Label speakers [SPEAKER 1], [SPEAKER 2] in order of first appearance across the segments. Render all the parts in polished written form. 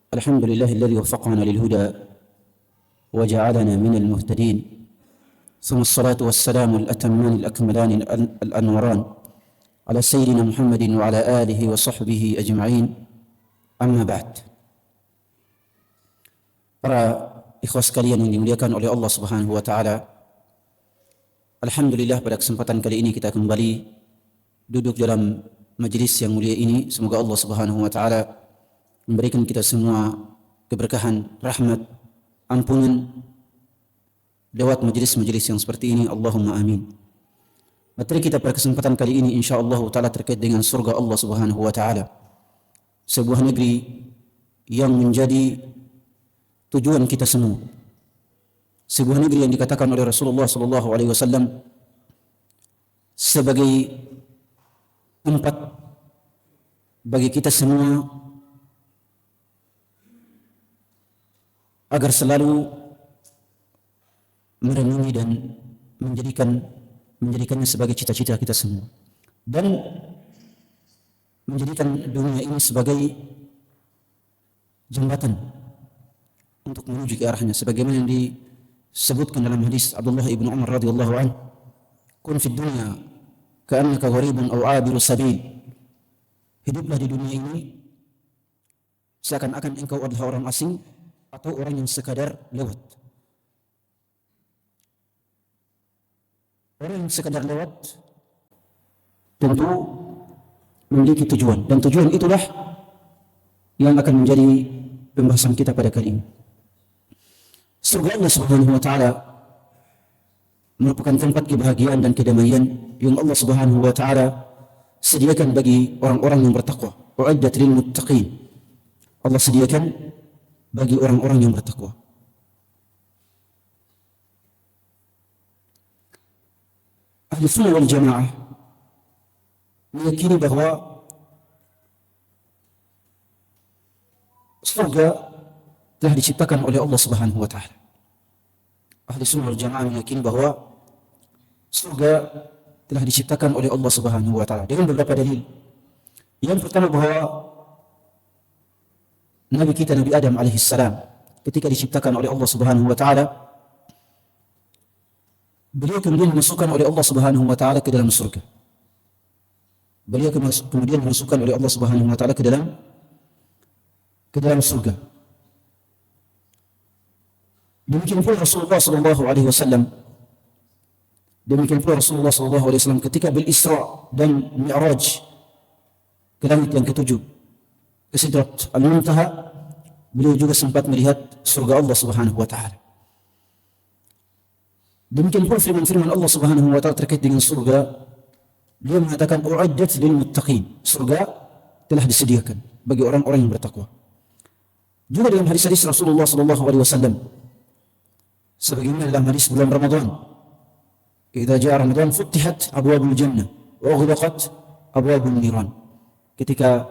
[SPEAKER 1] الحمد لله الذي وفقنا للهدى وجعلنا من المهتدين، ثم الصلاة والسلام الأتمان الأكملان الأنوران على سيدنا محمد وعلى آله وصحبه أجمعين. Amma ba'd. Para ikhwas sekalian yang dimuliakan oleh Allah Subhanahu wa taala, alhamdulillah pada kesempatan kali ini kita kembali duduk dalam majlis yang mulia ini. Semoga Allah Subhanahu wa taala memberikan kita semua keberkahan, rahmat, ampunan lewat majlis-majlis yang seperti ini. Allahumma amin. Materi kita pada kesempatan kali ini insyaallah taala terkait dengan surga Allah Subhanahu wa taala. Sebuah negeri yang menjadi tujuan kita semua. Sebuah negeri yang dikatakan oleh Rasulullah sallallahu alaihi wasallam sebagai tempat bagi kita semua agar selalu merenungi dan menjadikannya sebagai cita-cita kita semua, dan menjadikan dunia ini sebagai jembatan untuk menuju ke arahnya, sebagaimana yang disebutkan dalam hadis Abdullah ibn Umar radhiyallahu anhu, kun fid dunya ka'annaka gharibun aw 'abiru sabil. Hiduplah di dunia ini seakan-akan engkau adalah orang asing atau orang yang sekadar lewat. Orang yang sekadar lewat tentu memiliki tujuan, dan tujuan itulah yang akan menjadi pembahasan kita pada kali ini. Surga Allah Subhanahu wa taala merupakan tempat kebahagiaan dan kedamaian yang Allah Subhanahu wa taala sediakan bagi orang-orang yang bertakwa. U'iddat lil muttaqin. Allah sediakan bagi orang-orang yang bertakwa. Ahli sunnah wal jamaah meyakini bahwa surga telah diciptakan oleh Allah Subhanahu wa taala. Ahli sunnah wal jamaah meyakini bahwa surga telah diciptakan oleh Allah Subhanahu wa taala dengan beberapa dalil. Yang pertama, bahwa Nabi kita Nabi Adam alaihi salam ketika diciptakan oleh Allah Subhanahu wa taala, beliau kemudian dimasukkan oleh Allah Subhanahu wa taala ke dalam surga. Beliau kemudian dimasukkan oleh Allah Subhanahu wa taala ke dalam surga. Demikian pula Rasulullah sallallahu alaihi wasallam. Demikian pula Rasulullah sallallahu alaihi wasallam ketika bil-Isra dan Mi'raj ke langit yang ketujuh, ke Sidrat Al-Muntaha, beliau juga sempat melihat surga Allah Subhanahu wa taala. Demikian pula firman-firman Allah Subhanahu wa taala terkait dengan surga. Dia mengatakan u'iddat lil muttaqin. Surga telah disediakan bagi orang-orang yang bertakwa. Juga dalam hadis-hadis Rasulullah sallallahu alaihi wasallam, sebagaimana dalam hadis bulan Ramadan, "Idza jaa Ramadan futihat abwabul jannah wa ughlaqat abwabun niran." Ketika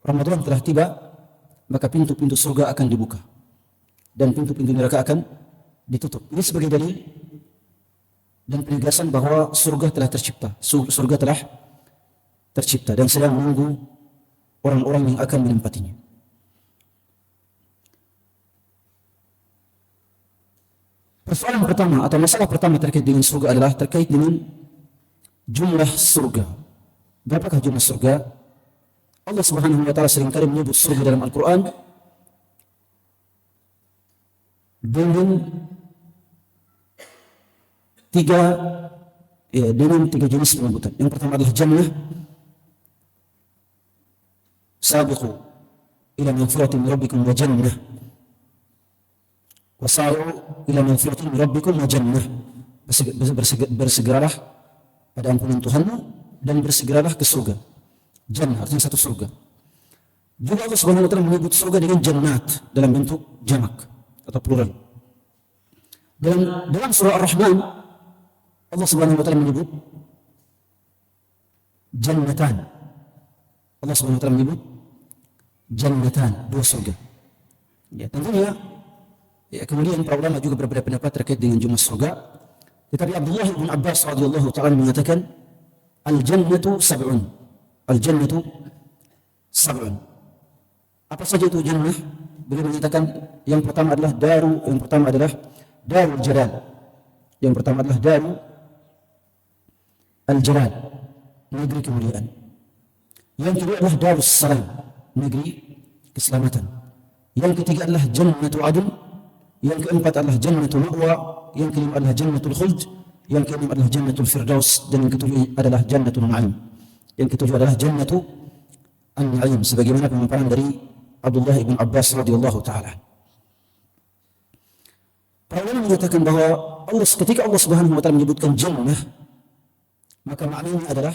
[SPEAKER 1] Ramadan telah tiba, maka pintu-pintu surga akan dibuka dan pintu-pintu neraka akan ditutup. Ini sebagai dalil dan penegasan bahwa surga telah tercipta. Surga telah tercipta dan sedang menunggu orang-orang yang akan menempatinya. Persoalan pertama atau masalah pertama terkait dengan surga adalah terkait dengan jumlah surga. Berapakah jumlah surga? Allah Subhanahu wa taala seringkali menyebut surga dalam Al-Qur'an dengan tiga jenis penyebutan. Yang pertama adalah jannah, sabiqu ila magfiratin min rabbikum wa jannah, wasari'u ila magfiratin min rabbikum wa jannah. Bersegeralah pada ampunan Tuhanmu dan bersegeralah ke surga. Jannah artinya satu surga. Juga Allah Subhanahu wa taala menyebut surga dengan jannat dalam bentuk jamak atau plural. Dalam surah Ar-Rahman, Allah Subhanahu wa taala menyebut jannatan. Allah Subhanahu wa taala menyebut jannatan, dua surga. Ya, tentunya kemudian para ulama juga berbeda pendapat terkait dengan jumlah surga. Tetapi Abdullah bin Abbas radhiyallahu taala mengatakan al-jannatu sab'un. Al-jannatu sab'un. Apa saja itu jannah? Beliau menyatakan yang pertama adalah darul jalal. Yang pertama adalah darul al-jalal, negeri kemuliaan. Yang kedua adalah darus salam, negeri keselamatan. Yang ketiga adalah jannatul adn. Yang keempat adalah jannatul ma'wa. Yang kelima adalah jannatul khuld. Yang keenam adalah jannatul firdaus. Dan yang ketujuh adalah jannatul na'im. Yang ketujuh adalah jannatul an-na'im, sebagaimana pemaparan dari Abdullah ibn Abbas radhiyallahu taala. Para ulama menyatakan bahwa ketika Allah Subhanahu wa taala menyebutkan jannah, maka maknanya adalah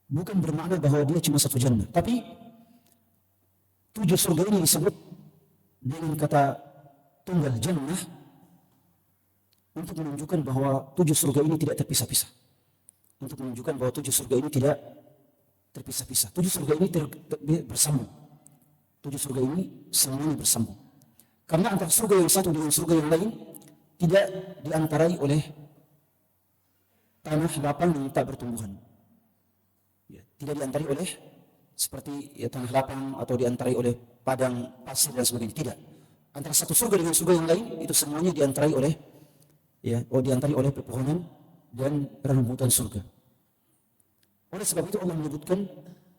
[SPEAKER 1] bukan bermakna bahwa dia cuma satu jannah, tapi 7 surga ini disebut dengan kata tunggal jannah untuk menunjukkan bahwa 7 surga ini tidak terpisah-pisah. Untuk menunjukkan bahwa 7 surga ini tidak terpisah-pisah. 7 surga ini bersambung. 7 surga ini semuanya bersambung. Karena antara surga yang satu dengan surga yang lain tidak diantarai oleh tanah lapang yang tak bertumbuhan. Ya, tidak diantarai oleh seperti tanah lapang atau diantarai oleh padang pasir dan sebagainya. Tidak. Antara satu surga dengan surga yang lain itu semuanya diantarai oleh pepohonan dan rumputan surga. Oleh sebab itu Allah menyebutkan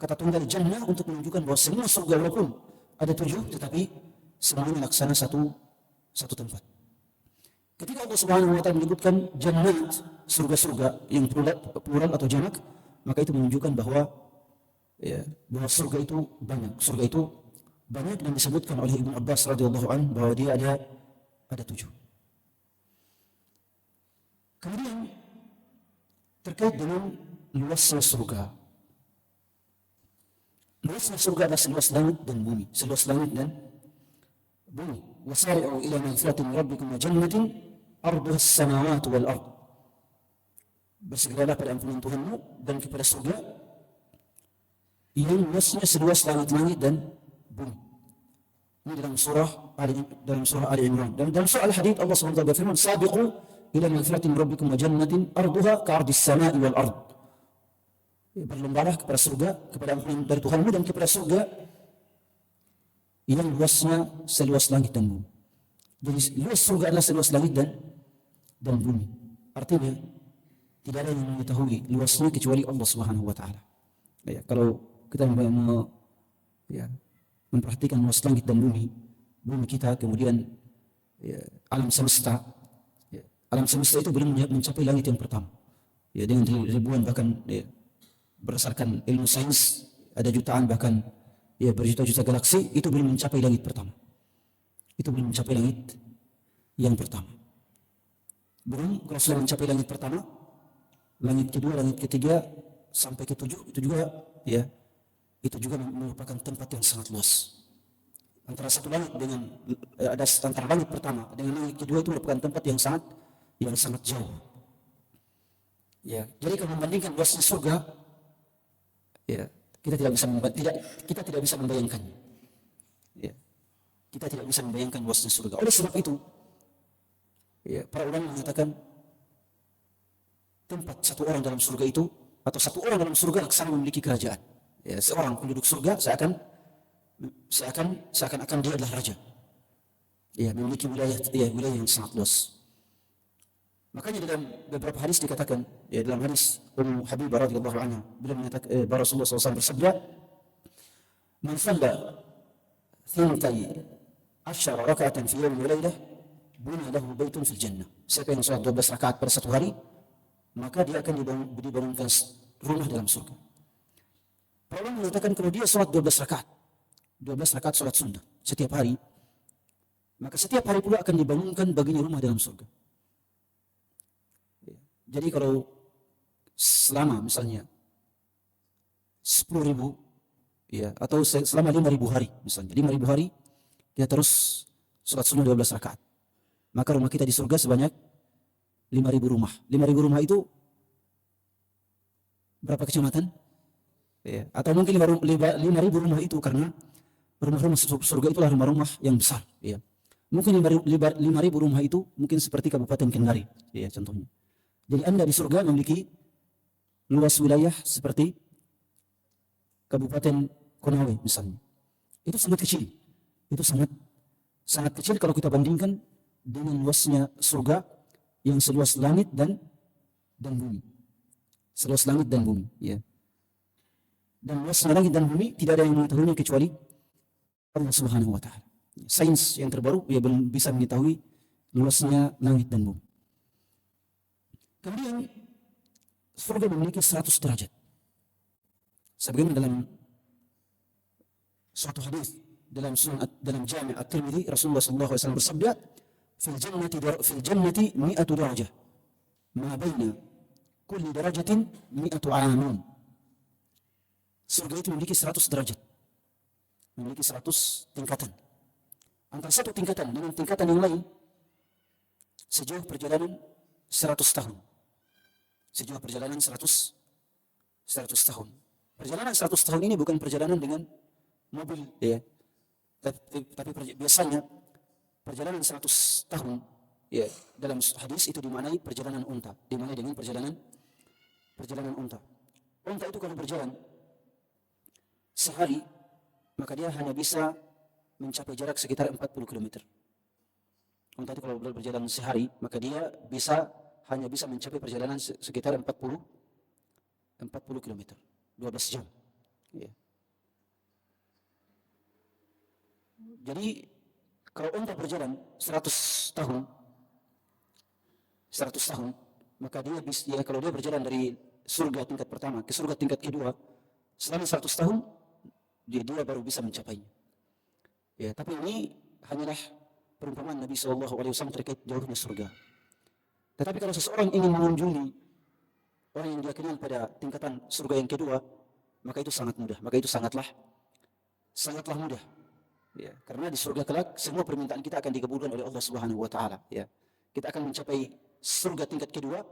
[SPEAKER 1] kata tunggal jannah untuk menunjukkan bahwa semua surga walaupun ada 7 tetapi semuanya laksana satu tempat. Ketika Allah Subhanahu wa taala menyebutkan jannat, surga-surga yang plural atau jamak, maka itu menunjukkan bahwa surga itu banyak. Surga itu banyak dan disebutkan oleh Ibnu Abbas radhiyallahu anhu bahwa dia ada 7. Kemudian terkait dengan luasnya surga. Luasnya surga adalah seluas langit dan bumi. Seluas langit dan bumi. Wasari'u ila magfiratin min rabbikum wa jannatin arduha as-samawati wal ard. Bersegeralah pada ampunan Tuhanmu dan kepada surga yang luasnya seluas langit-langit dan bumi. Ini dalam surah Ali Imran. Dan dalam surah Al-Hadid Allah SWT berfirman, "Sabiqu ila magfiratin min rabbikum wa jannatin arduha ka'ardis samai wal ard." Berlombalah kepada surga, kepada ampunan dari Tuhanmu dan kepada surga yang luasnya seluas langit dan bumi. Jadi luas surga adalah seluas langit dan bumi. Artinya tidak ada yang mengetahui luasnya kecuali Allah Subhanahu wa taala. Ya, kalau kita memperhatikan luas langit dan bumi kita, kemudian alam semesta. Alam semesta itu belum mencapai langit yang pertama. Ya, dengan ribuan bahkan berdasarkan ilmu sains ada jutaan bahkan berjuta-juta galaksi, itu belum mencapai langit pertama. Itu belum mencapai langit yang pertama. Belum, kalau sudah mencapai langit pertama, langit kedua, langit ketiga sampai ke 7 itu juga merupakan tempat yang sangat luas. Antara satu langit dengan antara langit pertama dengan langit kedua itu merupakan tempat yang sangat jauh. Ya, jadi kalau membandingkan luasnya surga, kita tidak bisa membayangkannya. Ya, kita tidak bisa membayangkan luasnya surga. Oleh sebab itu, para ulama mengatakan tempat satu orang dalam surga itu atau satu orang dalam surga laksana memiliki kerajaan. Ya, seorang penduduk surga seakan-akan dia adalah raja. Ya, memiliki wilayah yang sangat luas. Makanya dalam beberapa hadis dikatakan, dalam hadis Ummu Habibah radhiyallahu anha, beliau menyatakan Rasulullah SAW bersabda, "Man shalla 12 raka'atan fi yawmin wa lailah, bunya lahu baitun fil jannah." Siapa yang salat 12 rakaat pada satu hari, maka dia akan dibangunkan rumah dalam surga. Para ulama menyatakan kalau dia salat 12 rakaat salat sunnah setiap hari, maka setiap hari pula akan dibangunkan baginya rumah dalam surga. Jadi kalau selama misalnya 10.000 atau selama 5.000 hari misalnya, 5.000 hari kita terus salat sunnah 12 rakaat, maka rumah kita di surga sebanyak 5.000 rumah. 5.000 rumah itu berapa kecamatan? Atau mungkin 5.000 rumah itu karena rumah-rumah surga itulah rumah-rumah yang besar. Mungkin 5.000 rumah itu mungkin seperti Kabupaten Kendari, contohnya. Jadi Anda di surga memiliki luas wilayah seperti Kabupaten Konawe misalnya. Itu sangat kecil. Itu sangat kecil kalau kita bandingkan dengan luasnya surga yang seluas langit dan bumi. Seluas langit dan bumi, ya. Dan luasnya langit dan bumi tidak ada yang mengetahuinya kecuali Allah Subhanahu wa taala. Sains yang terbaru ya belum bisa mengetahui luasnya langit dan bumi. Kemudian surga memiliki 100 derajat. Sebagaimana dalam suatu hadis dalam Jami' At-Tirmidzi, Rasulullah sallallahu alaihi wasallam bersabda, fil jannati mi'atu darajah ma baina kulli darajatin mi'atu 'amin. Surga itu memiliki 100 derajat. Memiliki 100 tingkatan. Antara satu tingkatan dengan tingkatan yang lain sejauh perjalanan 100 tahun. Sejauh perjalanan 100 tahun. Perjalanan 100 tahun ini bukan perjalanan dengan mobil, ya. Tapi biasanya perjalanan 100 tahun, ya, dalam hadis itu dimaknai perjalanan unta, dimaknai dengan perjalanan unta. Unta itu kalau berjalan sehari, maka dia hanya bisa mencapai jarak sekitar 40 km. Unta itu kalau berjalan sehari, maka dia hanya bisa mencapai perjalanan sekitar 40 km, 12 jam. Ya. Jadi kalau unta berjalan 100 tahun, maka dia kalau dia berjalan dari surga tingkat pertama ke surga tingkat kedua, selama 100 tahun dia baru bisa mencapainya. Ya, tapi ini hanyalah perumpamaan Nabi SAW terkait jauhnya surga. Tetapi kalau seseorang ingin mengunjungi orang yang dia kenal pada tingkatan surga yang kedua, maka itu sangat mudah. Maka itu sangatlah mudah. Ya, karena di surga kelak semua permintaan kita akan dikabulkan oleh Allah Subhanahu wa taala, ya. Kita akan mencapai surga tingkat kedua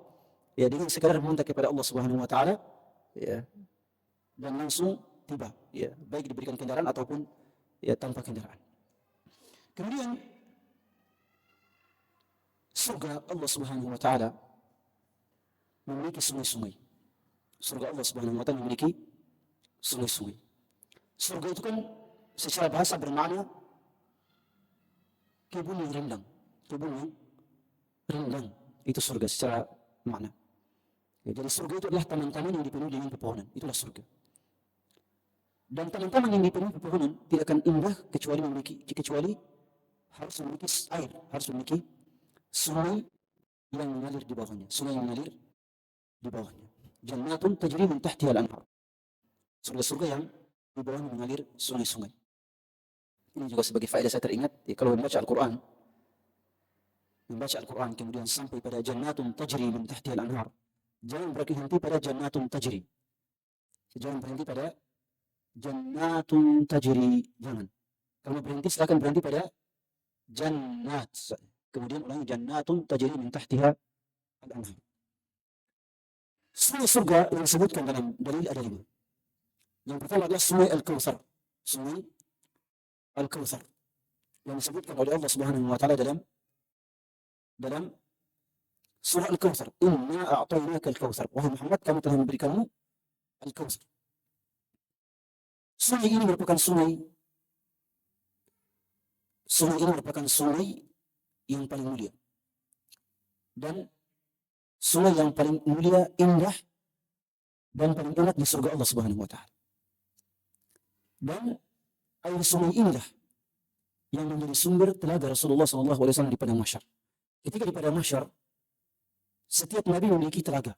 [SPEAKER 1] ya dengan sekadar meminta kepada Allah Subhanahu wa taala, ya. Dan langsung tiba, ya, baik diberikan kendaraan ataupun ya tanpa kendaraan. Kemudian surga Allah Subhanahu wa taala memiliki sungai-sungai. Surga Allah Subhanahu wa taala memiliki sungai-sungai. Surga itu kan secara bahasa bermakna kebun yang rindang. Itu surga secara makna. Ya, jadi surga itu adalah taman-taman yang dipenuhi dengan pepohonan. Itulah surga. Dan taman-taman yang dipenuhi pepohonan tidak akan indah kecuali harus memiliki air, harus memiliki sungai yang mengalir di bawahnya. Jannatun tajri min tahtiha al-anhar. Surga-surga yang di bawahnya mengalir sungai-sungai. Ini juga sebagai faedah saya teringat, ya, kalau membaca Al-Quran kemudian sampai pada jannatun tajri min tahtiha al-anhar, jangan berhenti pada jannatun tajri. Jangan berhenti pada jannatun tajri, jangan. Kalau berhenti silakan berhenti pada jannat. Kemudian ulangi jannatun tajri min tahtiha al-anhar. Sungai surga yang disebutkan dalam dalil ada 5. Yang pertama adalah sungai Al-Kautsar. Sungai Al-Kautsar yang disebutkan oleh Allah Subhanahu wa taala dalam surah Al-Kautsar. Inna a'tainaka Al-Kautsar. Wahai Muhammad, kami telah memberikanmu Al-Kautsar. Sungai ini merupakan sungai yang paling mulia. Dan sungai yang paling mulia, indah, dan paling enak di surga Allah Subhanahu wa taala. Dan air sungai inilah yang menjadi sumber telaga Rasulullah SAW di padang mahsyar. Ketika di padang mahsyar, setiap nabi memiliki telaga.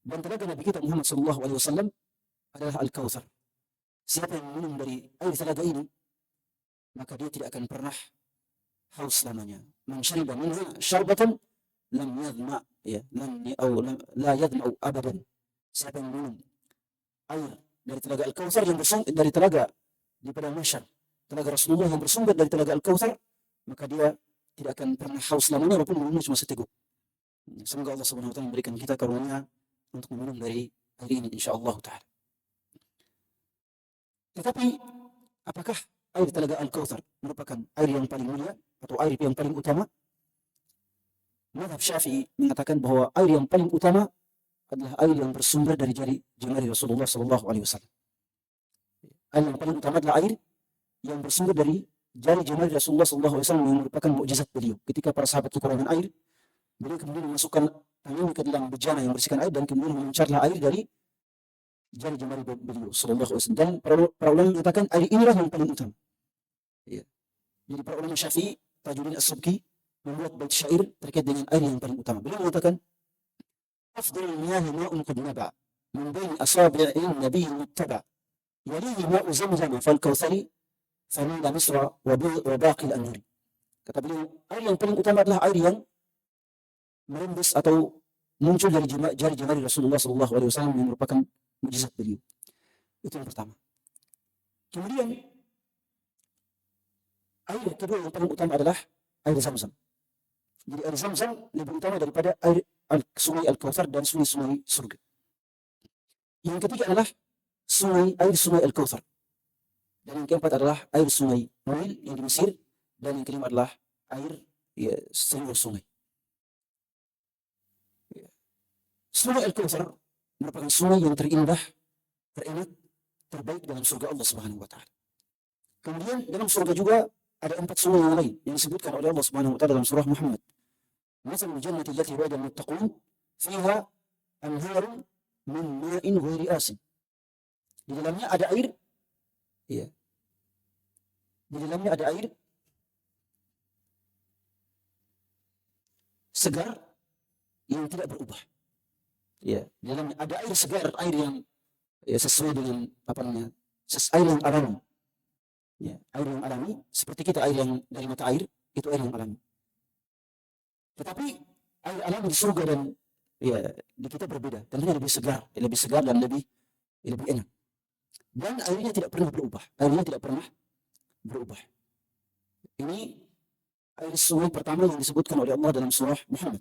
[SPEAKER 1] Dan telaga Nabi kita Muhammad SAW adalah Al-Kautsar. Siapa yang minum dari air telaga ini, maka dia tidak akan pernah haus selamanya. Man syariba minha syarbatan lam yadma, ya, la yadma'u abadan. Siapa yang minum air dari telaga Al-Kautsar yang bersumber dari telaga di padang mahsyar, telaga Rasulullah yang bersumber dari telaga Al-Kautsar, maka dia tidak akan pernah haus selamanya walaupun minumnya cuma seteguk. Semoga Allah Subhanahu wa taala memberikan kita karunia untuk meminum dari air ini insyaallah taala. Tetapi apakah air telaga Al-Kautsar merupakan air yang paling mulia atau air yang paling utama? Mazhab Syafi'i mengatakan bahwa air yang paling utama adalah air yang bersumber dari jari Rasulullah SAW. Air yang paling utama adalah air yang bersumber dari jari jemari Rasulullah SAW yang merupakan mukjizat beliau. Ketika para sahabat kekurangan air, beliau kemudian memasukkan tangannya ke dalam bejana yang berisikan air dan kemudian memancarlah air dari jari jemari beliau SAW. Dan para ulama mengatakan air inilah yang paling utama. Ya. Jadi para ulama Syafi'i, Tajuddin As-Subki membuat bait syair terkait dengan air yang paling utama. Beliau mengatakan, "Afdhalul miyahi ma'un qad naba min baini asabi'in nabiyyin muttaba. Yalihi ma'u zamzam fal kautsari famina misra wa baqil anhari." Kata beliau, air yang paling utama adalah air yang merembes atau muncul dari jari jemari Rasulullah SAW yang merupakan mukjizat beliau. Itu yang pertama. Kemudian air kedua yang paling utama adalah air Zamzam. Jadi air Zamzam lebih utama daripada air sungai Al-Kautsar dan sungai-sungai surga. Yang ketiga adalah air sungai Al-Kautsar. Dan yang keempat adalah air sungai Nil yang di Mesir. Dan yang kelima adalah air seluruh sungai. Sungai Al-Kautsar merupakan sungai yang terindah, terenak, terbaik dalam surga Allah Subhanahu wa taala. Kemudian dalam surga juga ada 4 sungai yang lain yang disebutkan oleh Allah Subhanahu wa taala dalam surah Muhammad. Mathalul jannati allati wa'ida al-muttaqun fiha anharun min ma'in ghairi asin. Di dalamnya ada air, ya. Di dalamnya ada air segar yang tidak berubah. Ya, di dalamnya ada air segar, air yang sesuai dengan air yang alami. Ya, air yang alami seperti kita air yang dari mata air itu air yang alami. Tetapi air alami di surga dan di kita berbeda. Tentunya lebih segar dan lebih enak. Dan airnya tidak pernah berubah. Ini air sungai pertama yang disebutkan oleh Allah dalam surah Muhammad.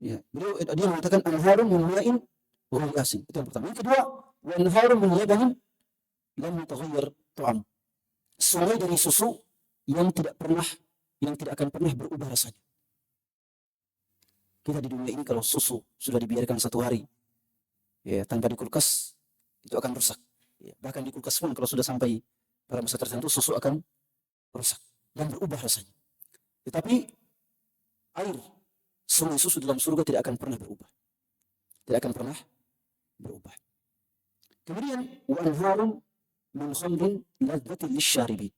[SPEAKER 1] Ya, dia mengatakan anharun min ma'in ghairi asin. Itu yang pertama. Yang kedua, wa anharun min labanin lam yataghayyar ta'am. Sungai dari susu yang tidak akan pernah berubah rasanya. Kita di dunia ini kalau susu sudah dibiarkan 1 hari tanpa dikulkas itu akan rusak. Bahkan di kulkas pun kalau sudah sampai pada masa tertentu susu akan rusak dan berubah rasanya. Tetapi air sungai susu dalam surga tidak akan pernah berubah. Kemudian wa anharun min khamrin ladzatin lisyaribin.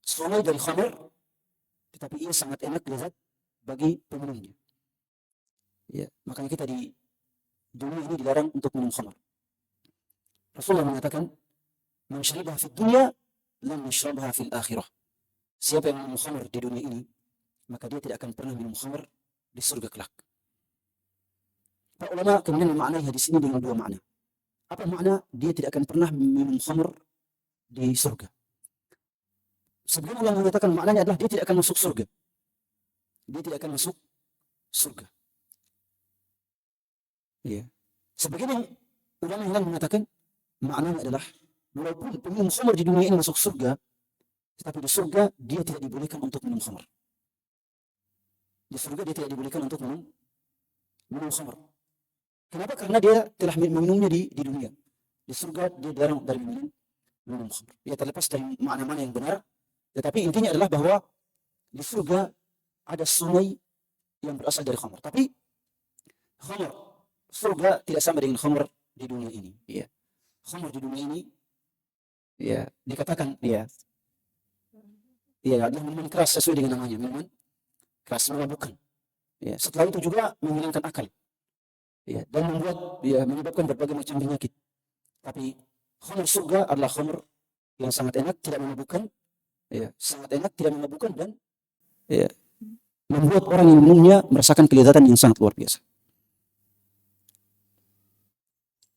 [SPEAKER 1] Sungai dari khamr tetapi ia sangat enak lezat bagi peminumnya. Ya, makanya kita di dunia ini dilarang untuk minum khamr. Rasulullah mengatakan, "Man syaribaha fid dunya lam yashrabha fil akhirah." Siapa yang minum khamr di dunia ini, maka dia tidak akan pernah minum khamr di surga kelak. Para ulama kemudian memaknai hadis ini dengan 2 makna. Apa makna dia tidak akan pernah minum khamr di surga? Sebagian ulama mengatakan maknanya adalah dia tidak akan masuk surga. Ya. Sebagian ulama yang lain mengatakan maknanya adalah walaupun peminum khamr di dunia ini masuk surga, tetapi di surga dia tidak dibolehkan untuk minum khamr. Di surga dia tidak dibolehkan untuk minum khamr. Kenapa? Karena dia telah meminumnya di dunia. Di surga dia dilarang dari minum khamr. Ya, terlepas dari makna-makna yang benar, tetapi intinya adalah bahwa di surga ada sungai yang berasal dari khamr. Tapi khamr surga tidak sama dengan khamr di dunia ini. Ya. Khamr di dunia ini dikatakan adalah minuman keras sesuai dengan namanya, minuman keras, memabukkan. Ya, setelah itu juga menghilangkan akal. Ya, dan menyebabkan berbagai macam penyakit. Tapi khamr surga adalah khamr yang sangat enak, tidak memabukkan. Ya, sangat enak, tidak memabukkan dan membuat orang yang minumnya merasakan kelezatan yang sangat luar biasa.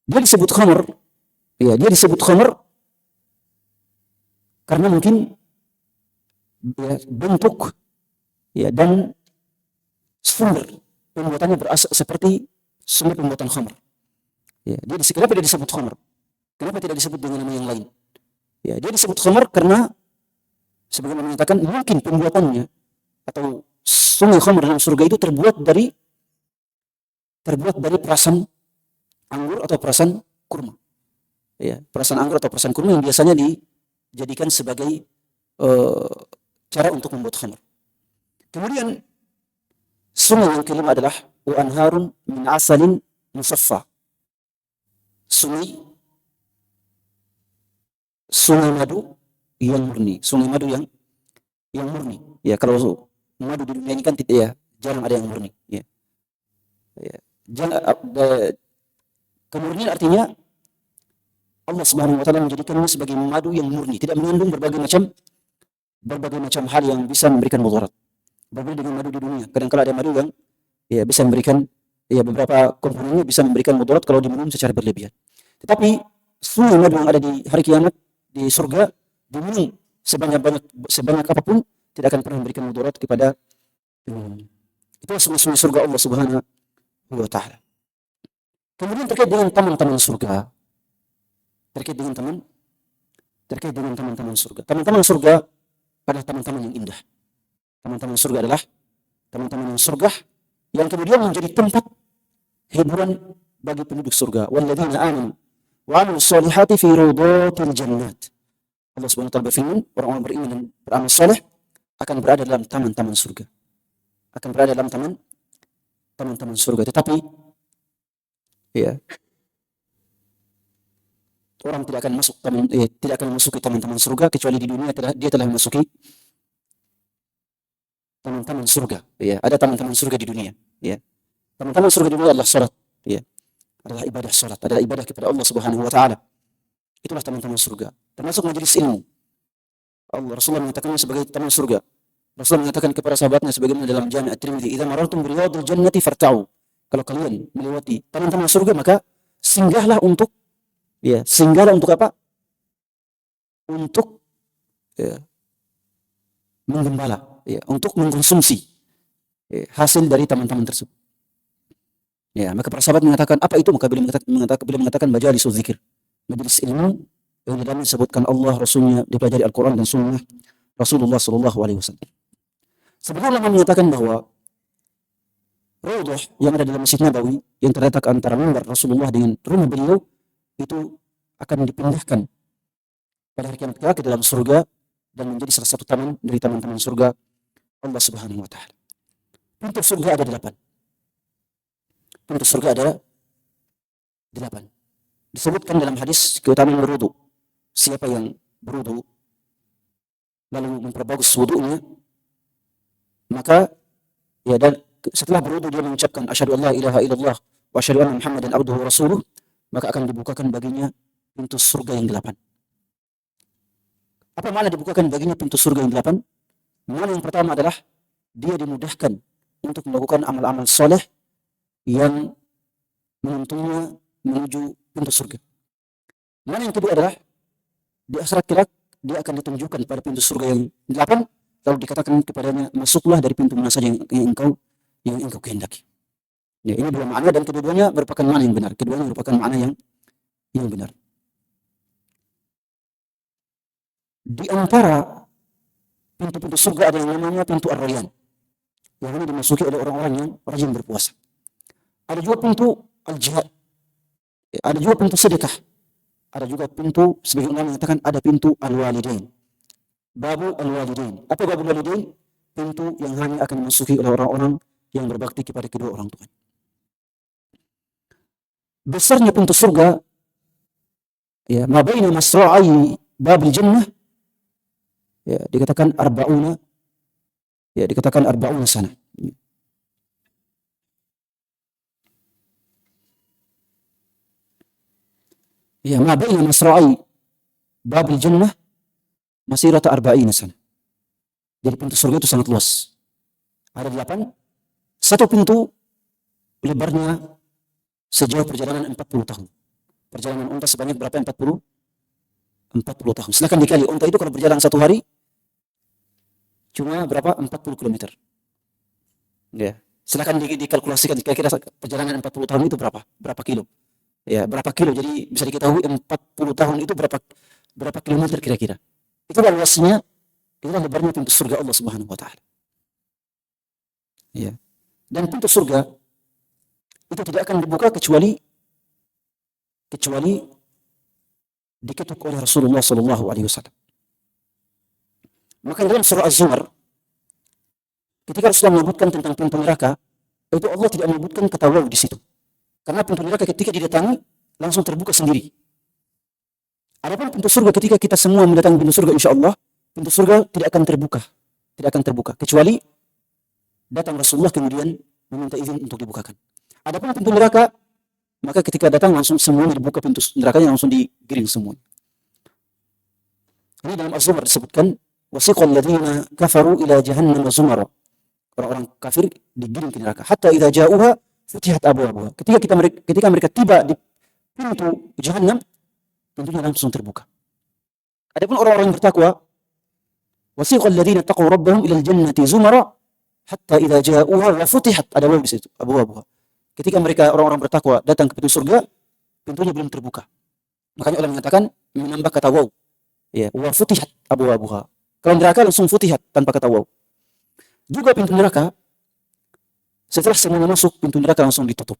[SPEAKER 1] Dia disebut khamr karena mungkin bentuk dan sumber pembuatannya berasal seperti sumber pembuatan khamr. Kenapa dia disebut khamr? Kenapa tidak disebut dengan nama yang lain? Dia disebut khamr karena sebagaimana mengatakan mungkin pembuatannya atau sungai khamr dalam surga itu terbuat dari perasan anggur atau perasan kurma. Ya, perasan anggur atau perasan kurma yang biasanya dijadikan sebagai uh, cara untuk membuat khamr. Kemudian sungai yang kelima adalah wa anharun min asalin musaffa. Sungai sungai madu yang murni, sungai madu yang murni. Ya, kalau madu di dunia ini kan tidak, ya, jarang ada yang murni. Ya, ya. Jangan, kemurnian artinya Allah Subhanahu wa taala menjadikannya sebagai madu yang murni, tidak mengandung berbagai macam hal yang bisa memberikan mudarat. Berbeda dengan madu di dunia. Kadang-kala ada madu yang ya bisa memberikan, ya, beberapa komponennya bisa memberikan mudarat kalau diminum secara berlebihan. Tetapi sungai madu yang ada di hari kiamat di surga diminum sebanyak apapun tidak akan pernah memberikan mudarat kepada peminumnya. Itu sungai-sungai surga Allah Subhanahu wa taala. Kemudian terkait dengan taman-taman surga, terkait dengan teman-teman surga. Teman-teman surga adalah teman-teman yang indah. Teman-teman surga adalah teman-teman yang surga yang kemudian menjadi tempat hiburan bagi penduduk surga. Walladzina amanu wa 'amilus shalihati fi rawdatil jannat. Allah Subhanahu wa taala berfirman, orang-orang beriman dan beramal saleh akan berada dalam taman-taman surga. Akan berada dalam taman-taman surga. Tetapi ya, orang tidak akan memasuki teman-teman surga kecuali di dunia dia telah memasuki teman-teman surga. Ya, ada teman-teman surga di dunia. Ya, teman-teman surga di dunia adalah salat. Ya, adalah ibadah salat, adalah ibadah kepada Allah Subhanahu wa taala. Itulah teman-teman surga. Termasuk majelis ilmu. Rasulullah mengatakannya sebagai teman surga. Rasulullah mengatakan kepada sahabatnya sebagaimana dalam Jami' At-Tirmidzi, "Idza marartum bi riyadil jannati farta'u." Kalau kalian melewati teman-teman surga maka singgahlah untuk apa? Untuk ya, menggembala, ya, untuk mengkonsumsi hasil dari teman-teman tersebut. Ya, maka para sahabat mengatakan, apa itu? Maka beliau mengatakan majalisul zikir, majelis ilmu yang di dalamnya disebutkan Allah, Rasulnya, dipelajari Al-Quran dan Sunnah Rasulullah Sallallahu Alaihi Wasallam. Sebenarnya mengatakan bahwa Raudhah yang ada dalam Masjid Nabawi yang terletak antara mimbar Rasulullah dengan rumah beliau itu akan dipindahkan pada hari kiamat kelak ke dalam surga dan menjadi salah satu taman dari taman-taman surga Allah Subhanahu wa taala. Pintu surga ada 8. Pintu surga ada 8. Disebutkan dalam hadis keutamaan berwudu. Siapa yang berwudu lalu memperbagus wudunya, maka ya, dan setelah berwudu dia mengucapkan asyhadu an la ilaha illallah wa asyhadu anna muhammadan abduhu wa rasuluh, maka akan dibukakan baginya pintu surga yang 8. Apa makna dibukakan baginya pintu surga yang 8? Makna yang pertama adalah dia dimudahkan untuk melakukan amal-amal soleh yang menuntunnya menuju pintu surga. Makna yang kedua adalah di akhirat kelak dia akan ditunjukkan pada pintu surga yang 8, lalu dikatakan kepadanya, masuklah dari pintu mana saja yang engkau kehendaki. Ya, ini dua makna dan kedua-duanya merupakan makna yang benar. Keduanya merupakan makna yang benar. Di antara pintu-pintu surga ada yang namanya pintu Ar-Rayyan, yang ini dimasuki oleh orang-orang yang rajin berpuasa. Ada juga pintu Al-Jihad. Ada juga pintu sedekah. Ada juga pintu, sebagian ulama mengatakan ada pintu Al-Walidain. Babu Al-Walidain. Apa Babu Al-Walidain? Pintu yang hanya akan dimasuki oleh orang-orang yang berbakti kepada kedua orang tua. Besarnya pintu surga, ya, ma baina masra'i babil jannah, ya, dikatakan arba'una sana. Ya, ma baina masra'i babil jannah masirata arba'ina sana. Jadi pintu surga itu sangat luas. Ada 8. Satu pintu lebarnya sejauh perjalanan 40 tahun. Perjalanan unta sebanyak berapa? 40 tahun. Silakan dikali, unta itu kalau berjalan satu hari cuma berapa? 40 km. Ya. Silakan dikalkulasikan kira-kira perjalanan 40 tahun itu berapa kilo. Ya, berapa kilo. Jadi bisa diketahui 40 tahun itu berapa kilometer kira-kira. Itulah luasnya, itulah lebarnya pintu surga Allah Subhanahu wa taala. Ya. Dan pintu surga itu tidak akan dibuka kecuali diketuk oleh Rasulullah sallallahu alaihi wasallam. Maka dalam surah Az-Zumar ketika Rasulullah menyebutkan tentang pintu neraka, itu Allah tidak menyebutkan kata waw di situ. Karena pintu neraka ketika didatangi langsung terbuka sendiri. Adapun pintu surga ketika kita semua mendatangi pintu surga insyaallah, pintu surga tidak akan terbuka. Tidak akan terbuka kecuali datang Rasulullah kemudian meminta izin untuk dibukakan. Adapun pintu neraka, maka ketika datang langsung semuanya dibuka pintu nerakanya langsung digiring semua. Ini dalam Az-Zumar disebutkan wasiqal ladzina kafaru ila jahannam zumara. Orang-orang kafir digiring ke neraka. Hatta idza ja'uha futihat abwabuha. Ketika mereka tiba di pintu jahannam, pintunya langsung terbuka. Adapun orang-orang yang bertakwa, wasiqal ladzina taqaw rabbahum ila al-jannati zumara hatta idza ja'uha futihat abwabuha di situ, abwabuha. Ketika mereka orang-orang bertakwa datang ke pintu surga, pintunya belum terbuka. Makanya ulama mengatakan menambah kata waw. Ya, wa futihat abwabuha. Kalau neraka langsung futihat tanpa kata waw. Juga pintu neraka, setelah semuanya masuk, pintu neraka langsung ditutup.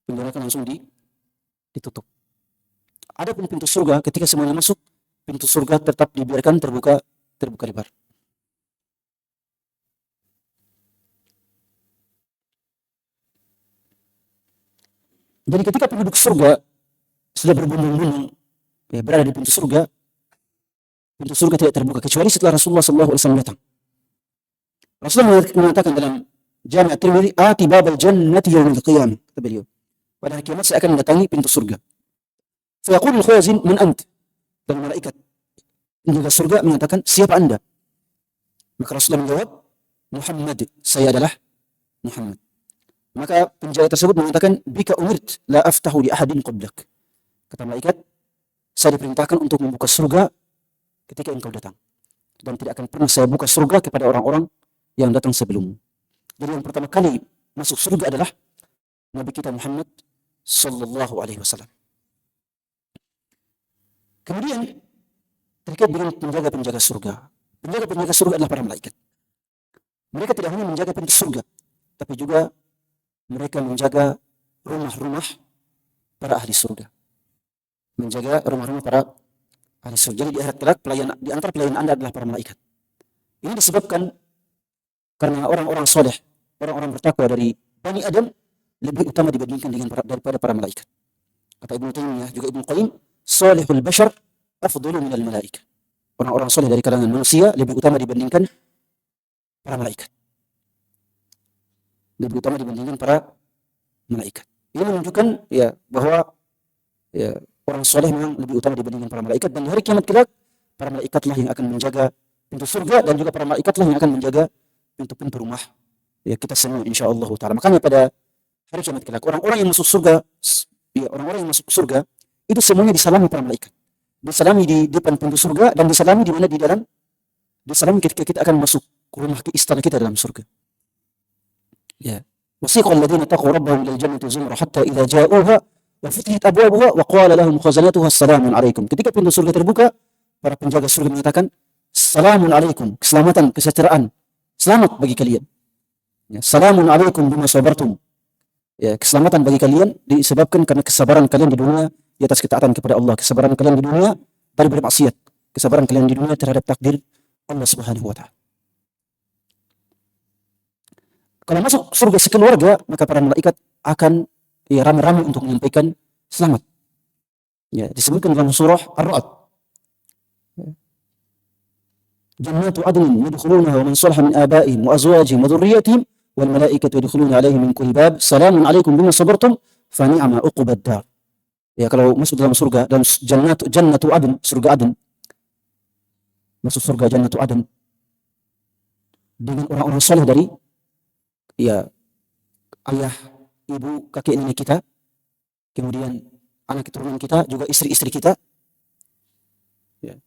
[SPEAKER 1] Pintu neraka langsung ditutup. Adapun pintu surga, ketika semuanya masuk, pintu surga tetap dibiarkan terbuka lebar. Jadi ketika penduduk surga sudah berbondong-bondong berada di pintu surga tidak terbuka kecuali setelah Rasulullah SAW datang. Rasulullah mengatakan dalam Jami' At-Tirmidzi, "Ati babal jannati yaumil qiyamah." Kata beliau, pada hari kiamat saya akan mendatangi pintu surga. Fa yaqulu al-khazin, "Man ant?" Dan malaikat penjaga surga mengatakan, "Siapa Anda?" Maka Rasulullah menjawab, "Muhammad, saya adalah Muhammad." Maka penjaga tersebut mengatakan, "Bika umirt la aftahu li ahadin qablak." Kata malaikat, "Saya diperintahkan untuk membuka surga ketika engkau datang. Dan tidak akan pernah saya buka surga kepada orang-orang yang datang sebelummu." Jadi yang pertama kali masuk surga adalah Nabi kita Muhammad sallallahu alaihi wasallam. Kemudian terkait dengan penjaga-penjaga surga. Penjaga-penjaga surga adalah para malaikat. Mereka tidak hanya menjaga pintu surga, tapi juga mereka menjaga rumah-rumah para ahli surga. Menjaga rumah-rumah para ahli surga. Jadi di akhirat kelak di antara pelayan Anda adalah para malaikat. Ini disebabkan karena orang-orang soleh, orang-orang bertakwa dari Bani Adam lebih utama dibandingkan daripada para malaikat. Kata Ibnu Taimiyah juga Ibnu Qayyim, "Salihul bashar afdalu minal malaikah." Orang-orang soleh dari kalangan manusia lebih utama dibandingkan para malaikat. Lebih utama dibandingkan para malaikat. Ini menunjukkan bahwa orang soleh memang lebih utama dibandingkan para malaikat, dan di hari kiamat kelak para malaikatlah yang akan menjaga pintu surga dan juga para malaikatlah yang akan menjaga pintu-pintu rumah kita semua insyaallah taala. Makanya pada hari kiamat kelak orang-orang yang masuk surga itu semuanya disalami para malaikat. Disalami di depan pintu surga dan disalami di mana? Disalami ketika kita akan masuk ke rumah, ke istana kita dalam surga. Ya. Wasiqal ladzina taqaw rabbahum ilal jannati zumra hatta idza ja'uha wa futihat abwabuha wa qala lahum khazanatuha assalamun alaikum. Ketika pintu surga terbuka, para penjaga surga mengatakan, "Salamun alaikum," keselamatan, kesejahteraan. Selamat bagi kalian. Ya, "Salamun alaikum bima sabartum." Ya, keselamatan bagi kalian disebabkan karena kesabaran kalian di dunia di atas ketaatan kepada Allah, kesabaran kalian di dunia dari bermaksiat, kesabaran kalian di dunia terhadap takdir Allah Subhanahu wa taala. Kalau masuk surga sekeluarga, maka para malaikat akan ramai-ramai untuk menyampaikan selamat. Ya, disebutkan dalam surah Ar-Ra'd. Jannatu adnin yadkhulunaha wa man salaha min abaihim wa azwajihim wa dhurriyyatihim wal malaikatu yadkhuluna 'alaihim min kulli bab salamun 'alaikum bima sabartum fa ni'ma 'uqbad dar. Ya, kalau masuk dalam surga, dalam jannatu adn, surga adn. Masuk surga jannatu adn dengan orang-orang saleh dari ayah, ibu, kakek nenek kita, kemudian anak keturunan kita, juga istri-istri kita. Ya.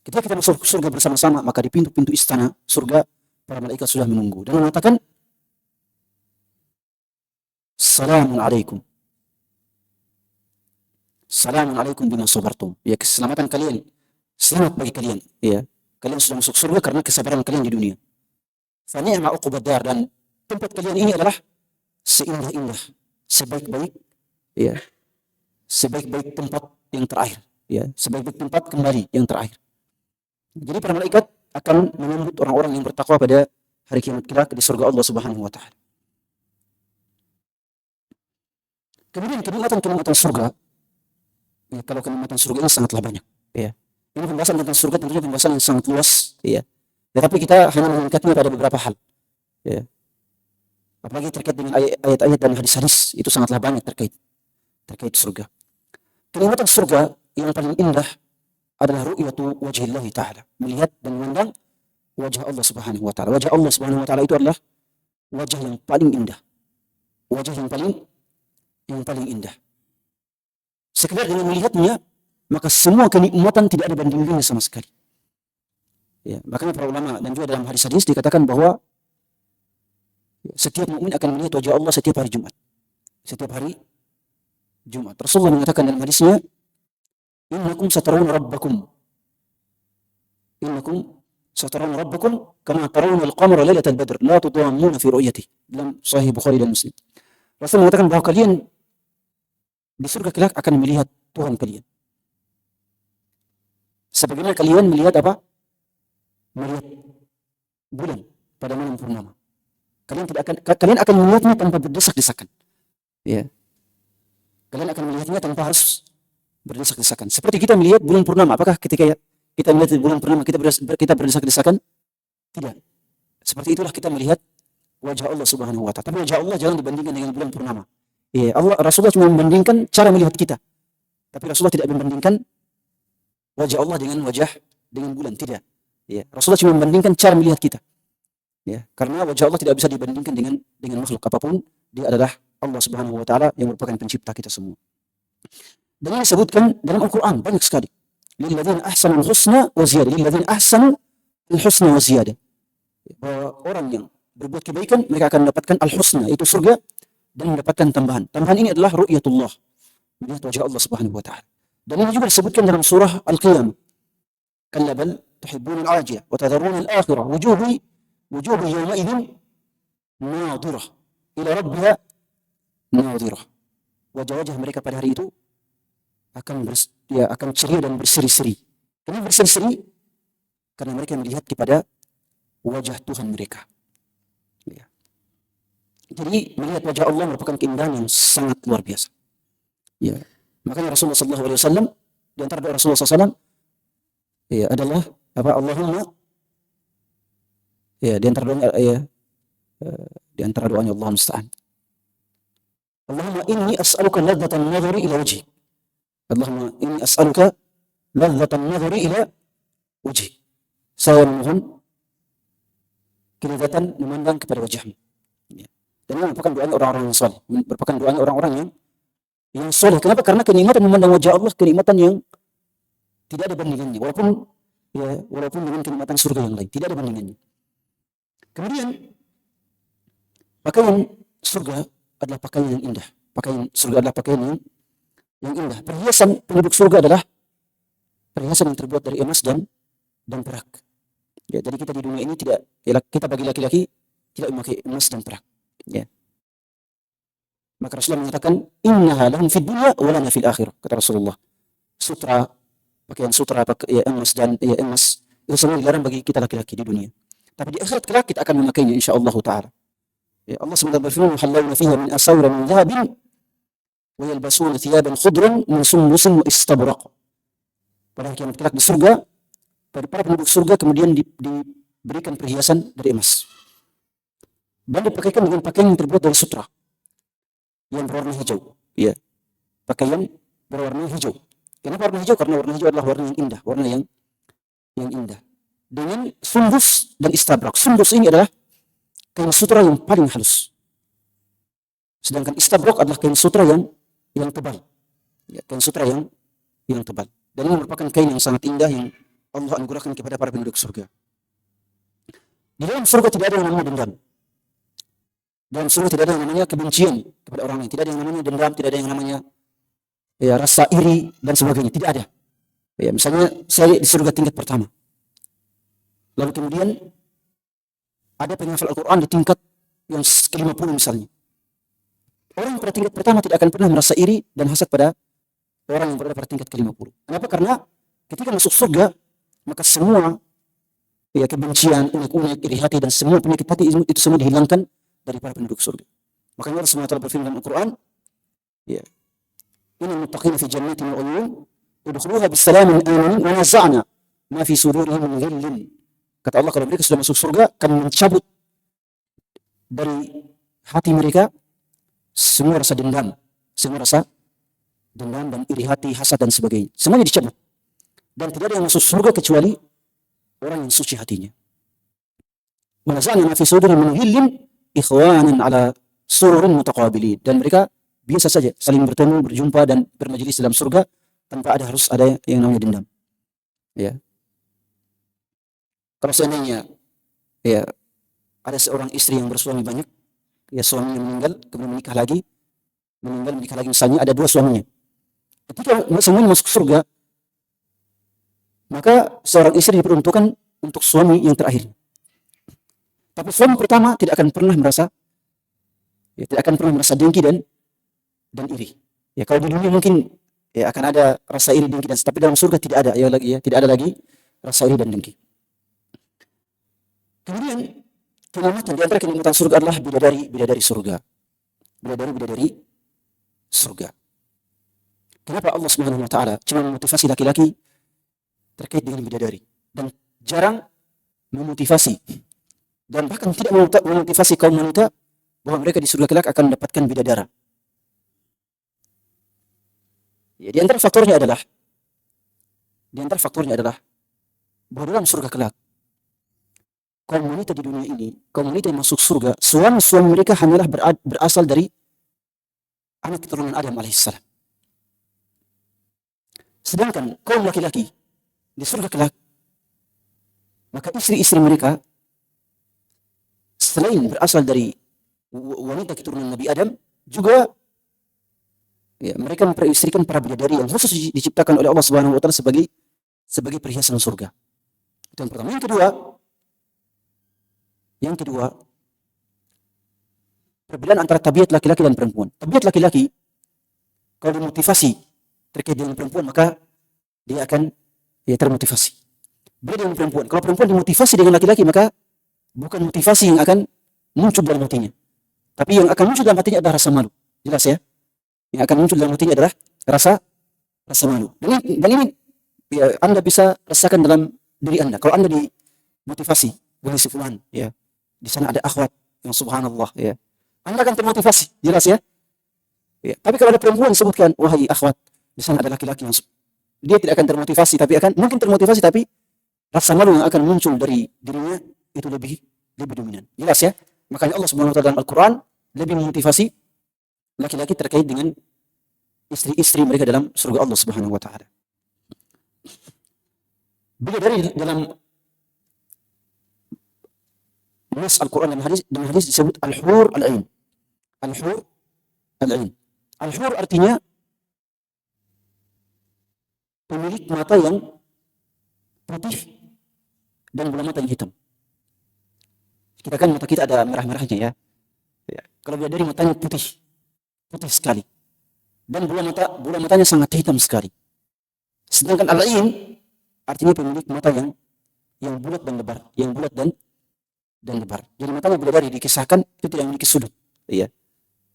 [SPEAKER 1] Ketika kita masuk surga bersama-sama, maka di pintu-pintu istana surga para malaikat sudah menunggu dan mengatakan, "Salamun alaikum. Salamun alaikum bima sabartum." Ya, keselamatan kalian, selamat bagi kalian. Ya, kalian sudah masuk surga karena kesabaran kalian di dunia. Fa ni'ma 'uqbad dar, dan tempat kalian ini adalah seindah-indah, sebaik-baik tempat yang terakhir. ya, sebaik-baik tempat kembali yang terakhir. Jadi para malaikat akan menyambut orang-orang yang bertakwa pada hari kiamat kelak di surga Allah Subhanahu wa taala. Kemudian kenikmatan-kenikmatan surga, ya, kalau kenikmatan surga ini sangatlah banyak, ya. Ini pembahasan tentang surga tentunya pembahasan yang sangat luas, ya. Tetapi kita hanya mengangkatnya pada beberapa hal, ya. Apalagi terkait dengan ayat-ayat dan hadis-hadis, itu sangatlah banyak terkait surga. Kenikmatan surga yang paling indah adalah ru'yatu wajhillahi ta'ala, melihat dan memandang wajah Allah Subhanahu wa taala. Wajah Allah Subhanahu wa taala itu adalah wajah yang paling indah. Wajah yang paling indah. Sekedar dengan melihatnya, maka semua kenikmatan tidak ada bandingannya sama sekali. Ya, makanya para ulama dan juga dalam hadis-hadis dikatakan bahwa setiap mukmin akan melihat wajah Allah setiap hari Jumat. Setiap hari Jumat. Rasulullah mengatakan dalam hadisnya, "Innakum satarawna rabbakum. Innakum satarawna rabbakum kama tarawna al-qamara lailatal badr, la tudammuna fi ru'yatihi." Dalam Sahih Bukhari dan Muslim. Rasul mengatakan bahwa kalian di surga kelak akan melihat Tuhan kalian. Sebagaimana kalian melihat apa? Melihat bulan pada malam purnama. Kalian akan melihatnya tanpa berdesak-desakan. Ya. Kalian akan melihatnya tanpa harus berdesak-desakan. Seperti kita melihat bulan purnama, apakah ketika kita melihat bulan purnama kita berdesak-desakan? Tidak. Seperti itulah kita melihat wajah Allah Subhanahu wa taala. Tapi wajah Allah jangan dibandingkan dengan bulan purnama. Ya, Rasulullah cuma membandingkan cara melihat kita. Tapi Rasulullah tidak membandingkan wajah Allah dengan bulan, tidak. Ya, Rasulullah cuma membandingkan cara melihat kita. Ya, karena wajah Allah tidak bisa dibandingkan dengan makhluk apapun. Dia adalah Allah Subhanahu wa taala yang merupakan pencipta kita semua. Dan ini disebutkan dalam Al-Qur'an banyak sekali. Lilladzina ahsanul husna wa ziyadah. Lilladzina ahsanul husna wa ziyadah. Bahwa orang yang berbuat kebaikan mereka akan mendapatkan al-husna, itu surga, dan mendapatkan tambahan. Tambahan ini adalah ru'yatullah, melihat wajah Allah Subhanahu wa taala. Dan ini juga disebutkan dalam surah Al-Qiyamah. Kalla bal tuhibbuna al-'ajila wa tadharuna al-akhirah wujuhu yawma idzin nadhirah ila rabbiha nadhirah. Wajah-wajah mereka pada hari itu akan ceria dan berseri-seri. Kenapa berseri-seri? Karena mereka melihat kepada wajah Tuhan mereka. Ya. Jadi melihat wajah Allah merupakan keindahan yang sangat luar biasa. Ya. Makanya Rasulullah SAW, di antara doa Rasulullah SAW, ya, adalah apa? Allahumma, ya, di antara doanya Allah musta'an. Allahumma inni as'aluka ladzatan nadhari ila wajhik. Allahumma inni as'aluka ladzatan nadhari ila wajhik. Saya memohon kelezatan memandang kepada wajahmu. Ya. Dan ini merupakan doanya orang-orang yang saleh, merupakan doanya orang-orang yang saleh. Kenapa? Karena kenikmatan memandang wajah Allah kenikmatan yang tidak ada bandingannya. Walaupun dengan kenikmatan surga yang lain, tidak ada bandingannya. Kemudian pakaian surga adalah pakaian yang indah. Pakaian surga adalah pakaian yang indah. Perhiasan penduduk surga adalah perhiasan yang terbuat dari emas dan perak. Ya, jadi kita di dunia ini kita bagi laki-laki tidak memakai emas dan perak. Ya. Maka Rasulullah mengatakan, innaha lahum fid dunya wa lana fil akhirah. Kata Rasulullah, pakaian sutra, emas dan emas itu semua dilarang bagi kita laki-laki di dunia. Tapi di akhirat kelak kita akan memakainya insyaallah taala. Ya, Allah SWT berfirman, "Halawna fiha min asawira min dhahabin wa yalbasuna thiyaban khudran min sundusin wa istabraq." Pada hari kiamat kelak di surga, para penduduk surga kemudian diberikan perhiasan dari emas. Dan dipakaikan dengan pakaian yang terbuat dari sutra yang berwarna hijau. Ya. Pakaian berwarna hijau. Kenapa warna hijau? Karena warna hijau adalah warna yang indah, warna yang indah. Dengan sundus dan istabrak. Sundus ini adalah kain sutra yang paling halus. Sedangkan istabrak adalah kain sutra yang tebal. Ya, kain sutra yang tebal. Dan ini merupakan kain yang sangat indah yang Allah anugerahkan kepada para penduduk surga. Di dalam surga tidak ada yang namanya dendam. Dalam surga tidak ada yang namanya kebencian kepada orang lain. Tidak ada yang namanya dendam, tidak ada yang namanya rasa iri dan sebagainya. Tidak ada. Ya, misalnya saya di surga tingkat pertama. Lalu kemudian ada penghafal Al-Quran di tingkat yang ke-50 misalnya. Orang pada tingkat pertama tidak akan pernah merasa iri dan hasad pada orang yang berada pada tingkat ke-50. Kenapa? Karena ketika masuk surga, maka semua ya kebencian, unek-unek, iri hati dan semua penyakit hati itu semua dihilangkan dari para penduduk surga. Makanya Allah SWT berfirman dalam Al-Quran, ya, innal muttaqina fi jannatin wa uyun udkhuluha bisalamin aminin wa naza'na ma fi sudurihim min ghillin. Kata Allah, kalau mereka sudah masuk surga, kami mencabut dari hati mereka semua rasa dendam, dan iri hati, hasad dan sebagainya. Semuanya dicabut. Dan tidak ada yang masuk surga kecuali orang yang suci hatinya. Wa naza'na ma fi sudurihim min ghillin ikhwanan ala sururin mutaqabilin. Dan mereka biasa saja saling bertemu, berjumpa dan bermajelis dalam surga tanpa harus ada yang namanya dendam. Ya. Kalau seandainya ya ada seorang istri yang bersuami banyak, ya suaminya meninggal, kemudian menikah lagi misalnya ada 2 suaminya. Ketika semuanya masuk surga, maka seorang istri diperuntukkan untuk suami yang terakhir. Tapi suami pertama tidak akan pernah merasa dengki dan iri. Ya kalau di dunia mungkin ya akan ada rasa iri, dengki tapi dalam surga tidak ada tidak ada lagi rasa iri dan dengki. Kemudian kenikmatan di antara kenikmatan surga adalah bidadari surga. Bidadari surga. Kenapa Allah Subhanahu wa taala cuma memotivasi laki-laki terkait dengan bidadari dan jarang memotivasi dan bahkan tidak memotivasi kaum wanita bahwa mereka di surga kelak akan mendapatkan bidadara. Ya, di antara faktornya adalah bahwa dalam surga kelak kaum wanita di dunia ini, kaum wanita yang masuk surga, suami mereka hanyalah berasal dari anak keturunan Adam alaihissalam. Sedangkan kaum laki-laki di surga kelak, maka istri-istri mereka selain berasal dari wanita keturunan Nabi Adam, juga ya, mereka memperistrikan para bidadari yang khusus diciptakan oleh Allah Subhanahu wa taala sebagai perhiasan surga. Itu yang pertama. Yang kedua, perbedaan antara tabiat laki-laki dan perempuan. Tabiat laki-laki kalau dimotivasi terkait dengan perempuan, maka dia akan termotivasi. Beda dengan perempuan. Kalau perempuan dimotivasi dengan laki-laki, maka bukan motivasi yang akan muncul dalam hatinya, tapi yang akan muncul dalam hatinya adalah rasa malu. Jelas ya? Yang akan muncul dalam hatinya adalah rasa malu. Dan ini ya, Anda bisa rasakan dalam diri Anda. Kalau Anda dimotivasi oleh si fulan, ya, di sana ada akhwat yang subhanallah, ya, Anda akan termotivasi. Jelas ya? Ya. Tapi kalau ada perempuan disebutkan, wahai akhwat, di sana ada laki-laki yang dia tidak akan termotivasi, tapi mungkin termotivasi, tapi rasa malu yang akan muncul dari dirinya itu lebih dominan. Jelas ya? Makanya Allah Subhanahu wa taala dalam Al-Quran lebih memotivasi laki-laki terkait dengan istri-istri mereka dalam surga Allah Subhanahu wa taala. Bidadari dalam nas Al-Quran dan hadis disebut al-hur al-ain. Al-hur al-ain. Al-hur artinya pemilik mata yang putih dan bola mata yang hitam. Kita kan mata kita ada merah-merahnya ya. Kalau bidadari matanya putih sekali, dan bola matanya sangat hitam sekali. Sedangkan al-ain artinya pemilik mata yang bulat dan lebar, dan lebar. Jadi matanya bidadari dikisahkan itu tidak memiliki sudut, iya.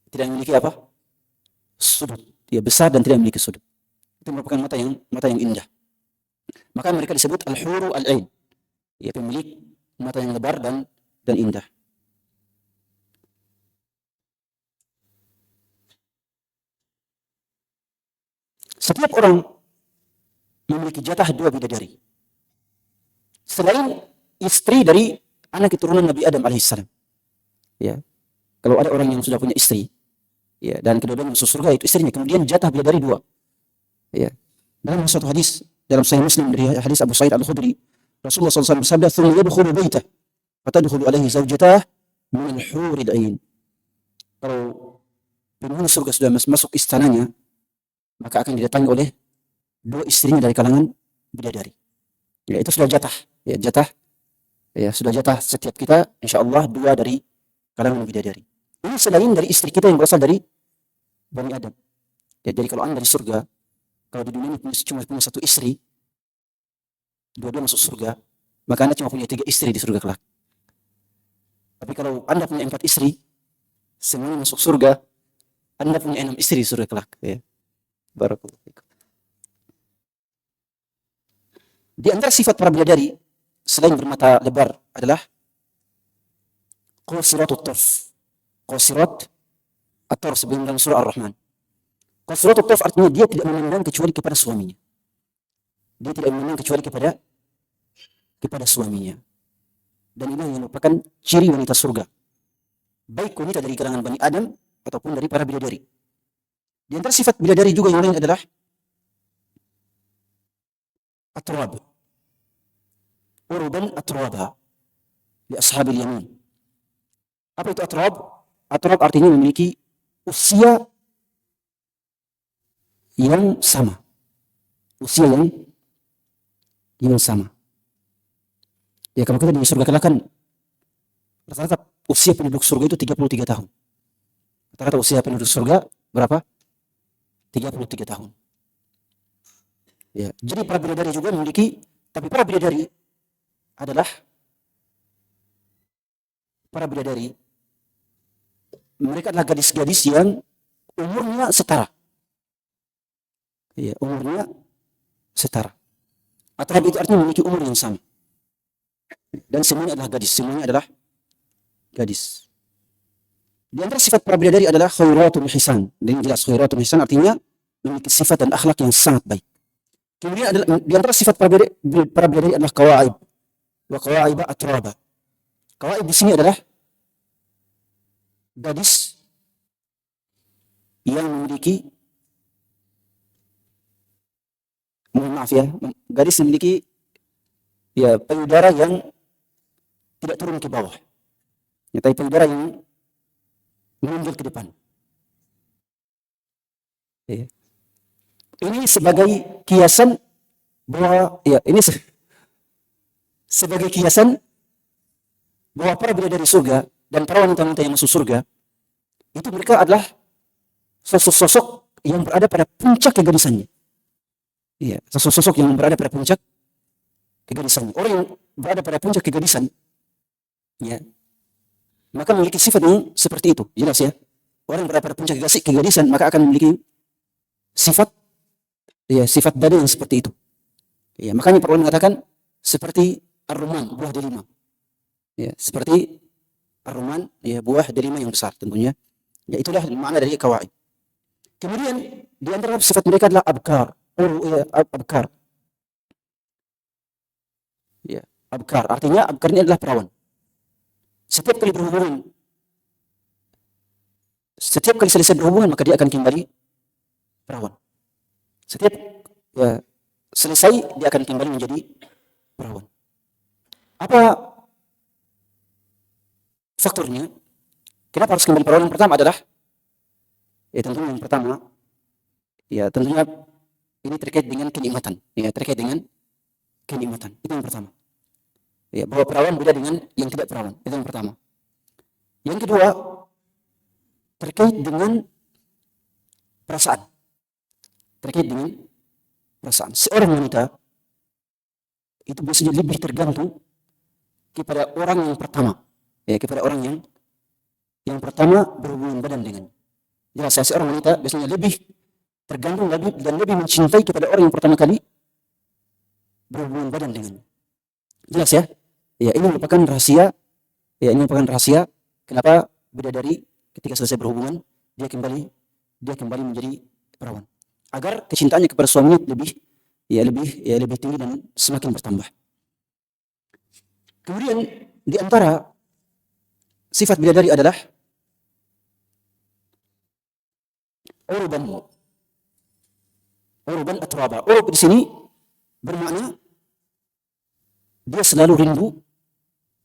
[SPEAKER 1] Tidak memiliki apa? Sudut. Ya, besar dan tidak memiliki sudut. Itu merupakan mata yang indah. Maka mereka disebut al-huru al-ain. Ya, pemilik mata yang lebar dan indah. Setiap orang memiliki jatah 2 bidadari. Selain istri dari anak keturunan Nabi Adam alaihissalam. Ya. Kalau ada orang yang sudah punya istri, ya, dan kedua-duanya masuk surga, itu istrinya. Kemudian jatah bidadari 2. Ya. Dalam suatu hadis dalam Sahih Muslim dari hadis Abu Sa'id Al-Khudri, Rasulullah SAW bersabda, "Tsumma yadkhulu baitah, fatadkhulu alaihi zawjatah min al-huril ain." Kalau penghuni surga sudah masuk istananya, maka akan didatangi oleh 2 istrinya dari kalangan bidadari. Ya, itu sudah jatah. Ya, sudah jatah setiap kita, insyaallah 2 dari kalangan bidadari. Ini selain dari istri kita yang berasal dari Bani Adam. Ya, jadi kalau Anda di surga, kalau di dunia ini cuma punya satu istri, dua-dua masuk surga, maka Anda cuma punya 3 istri di surga kelak. Tapi kalau Anda punya 4 istri, semuanya masuk surga, Anda punya 6 istri di surga kelak. Ya. Barakallahu fikum. Di antara sifat para bidadari selain bermata lebar adalah qasiratut tarf. Qasirat at-tarf sebelum dalam surah Ar-Rahman. Qasiratut tarf artinya dia tidak memandang kecuali kepada suaminya. Dia tidak memandang kecuali kepada suaminya. Dan ini yang merupakan ciri wanita surga. Baik wanita dari kalangan Bani Adam ataupun dari para bidadari. Di antara sifat bidadari juga yang lain adalah atrab. Uruban atraba li ashabil yamin. Apa itu atrab? Atrab artinya memiliki usia yang sama. Usia yang sama. Ya kalau kita di surga kelak kan rata-rata usia penduduk surga itu 33 tahun. Rata-rata usia penduduk surga berapa? 33 tahun. Ya, jadi para bidadari juga memiliki, tapi para bidadari adalah para bidadari mereka adalah gadis-gadis yang umurnya setara. Ya, umurnya setara. Atrab itu artinya memiliki umur yang sama. Dan semuanya adalah gadis, semuanya adalah gadis. Di antara sifat para bidadari adalah khairatul hisan. Dan jelas khairatul hisan artinya memiliki sifat dan akhlak yang sangat baik. Kemudian adalah, di antara sifat para bidadari adalah kawaib. Wa kawaiba atraba. Kawaib di sini adalah gadis yang memiliki, mohon maaf ya, gadis yang memiliki ya payudara yang tidak turun ke bawah. Ya, tapi payudara yang menonjol ke depan. Ya. Ini sebagai kiasan bahwa ya ini sebagai kiasan bahwa para bidadari surga dan para wanita-wanita yang masuk surga itu mereka adalah sosok-sosok yang berada pada puncak kegadisannya. Iya, sosok-sosok yang berada pada puncak kegadisannya. Orang yang berada pada puncak kegadisan, ya, maka memiliki sifat yang seperti itu. Jelas ya. Orang yang berada pada puncak kegadisan maka akan memiliki sifat, ya, sifat badan yang seperti itu. Ya, makanya para ulama mengatakan seperti ar-rumman, buah delima. Ya, seperti ar-rumman, ya, buah delima yang besar tentunya. Ya, itulah makna dari kawaid. Kemudian di antara sifat mereka adalah abkar. Abkar. Ya, abkar. Artinya abkar ini adalah perawan. Setiap kali selesai berhubungan maka dia akan kembali perawan. Setiap ya, selesai dia akan kembali menjadi perawan. Apa faktornya? Kenapa harus kembali perawan? Yang pertama adalah ya tentunya ini terkait dengan kenikmatan. Ya, terkait dengan kenikmatan. Itu yang pertama. Ya, bahwa perawan beda dengan yang tidak perawan. Itu yang pertama. Yang kedua, terkait dengan perasaan. Terkait dengan perasaan. Seorang wanita itu biasanya lebih tergantung kepada orang yang pertama. Ya, kepada orang yang pertama berhubungan badan dengan. Jelas, seorang wanita biasanya lebih tergantung dan lebih mencintai kepada orang yang pertama kali berhubungan badan dengan. Jelas ya? Ya, ini merupakan rahasia. Ya, ini merupakan rahasia kenapa bidadari ketika selesai berhubungan dia kembali menjadi perawan. Agar kecintaannya kepada suaminya lebih tinggi dan semakin bertambah. Kemudian di antara sifat bidadari adalah uruban atraba. Urub di sini bermakna dia selalu rindu,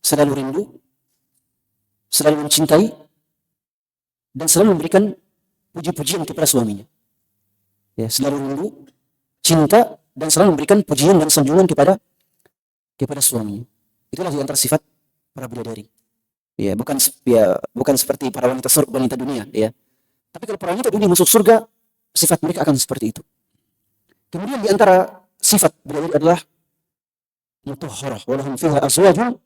[SPEAKER 1] selalu mencintai dan selalu memberikan puji-pujian kepada suaminya. Ya, selalu rindu, cinta dan selalu memberikan pujian dan sanjungan kepada suaminya. Itulah di antara sifat para bidadari. Ya, bukan seperti para wanita dunia, ya. Tapi kalau para wanita dunia masuk surga, sifat mereka akan seperti itu. Kemudian di antara sifat bidadari adalah mutahharah, walahum fiha azwajun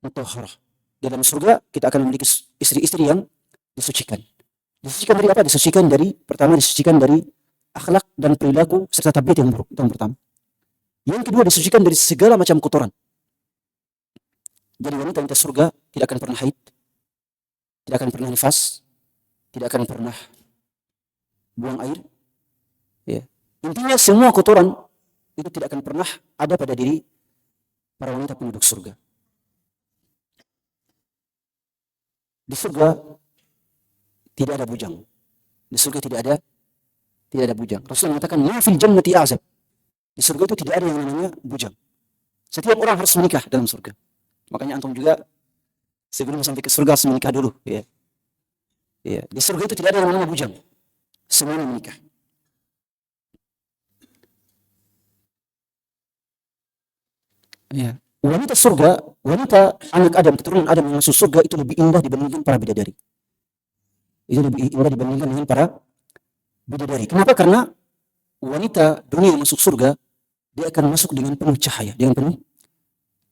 [SPEAKER 1] mutahharah. Di dalam surga kita akan memiliki istri-istri yang disucikan. Disucikan dari apa? Disucikan dari, pertama disucikan dari akhlak dan perilaku serta tabiat yang buruk. Itu yang pertama. Yang kedua disucikan dari segala macam kotoran. Jadi wanita surga tidak akan pernah haid, tidak akan pernah nifas, tidak akan pernah buang air. Ya. Intinya semua kotoran itu tidak akan pernah ada pada diri para wanita penduduk surga. Di surga tidak ada bujang. Di surga tidak ada bujang. Rasul mengatakan, "Ma fil jannati azab." Di surga itu tidak ada yang namanya bujang. Setiap orang harus menikah dalam surga. Makanya antum juga sebelum sampai ke surga harus menikah dulu, ya. Ya, di surga itu tidak ada yang namanya bujang. Semuanya menikah. Ya. Wanita surga, wanita anak Adam, keturunan Adam yang masuk surga itu lebih indah dibandingkan para bidadari. Itu lebih indah dibandingkan dengan para bidadari. Kenapa? Karena wanita dunia yang masuk surga, dia akan masuk dengan penuh cahaya, dengan penuh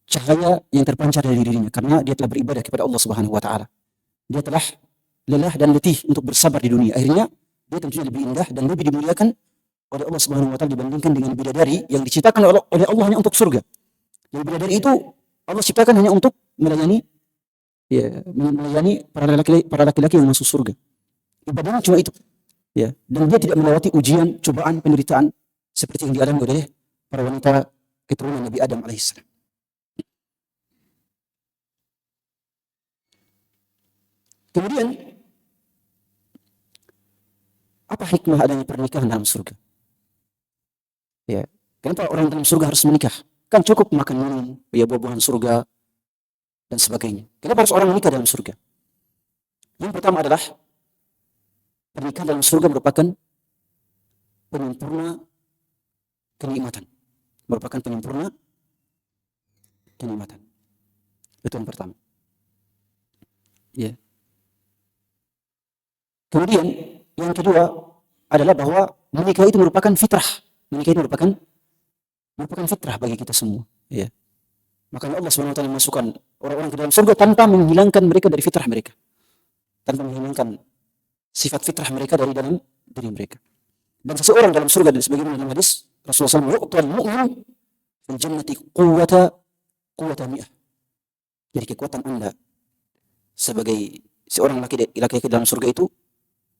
[SPEAKER 1] cahaya yang terpancar dari dirinya, karena dia telah beribadah kepada Allah Subhanahu wa taala. Dia telah lelah dan letih untuk bersabar di dunia. Akhirnya dia tentunya lebih indah dan lebih dimuliakan oleh Allah Subhanahu wa taala dibandingkan dengan bidadari yang diciptakan oleh Allah hanya untuk surga. Yang bidadari itu Allah ciptakan hanya untuk melayani, ya, melayani para laki-laki yang masuk surga. Ibadahnya cuma itu. Ya, dan dia tidak melewati ujian, cobaan, penderitaan seperti yang dialami oleh para wanita keturunan Nabi Adam alaihissalam. Kemudian, apa hikmah adanya pernikahan dalam surga? Ya, kenapa orang dalam surga harus menikah? Kan cukup makan minum, ya, buah-buahan surga dan sebagainya. Kenapa harus orang menikah dalam surga? Yang pertama adalah pernikahan dalam surga merupakan penyempurna kenikmatan. Merupakan penyempurna kenikmatan. Itu yang pertama. Ya. Kemudian yang kedua adalah bahwa menikah itu merupakan fitrah. Menikah itu merupakan fitrah bagi kita semua. Ya. Makanya Allah SWT memasukkan orang-orang ke dalam surga tanpa menghilangkan mereka dari fitrah mereka. Tanpa menghilangkan sifat fitrah mereka dari dalam diri mereka. Dan seseorang dalam surga, dan sebagaimana dalam hadis Rasulullah SAW, yu'tal mu'min fil jannati quwwata mi'ah. Jadi kekuatan Anda sebagai seorang laki-laki dalam surga itu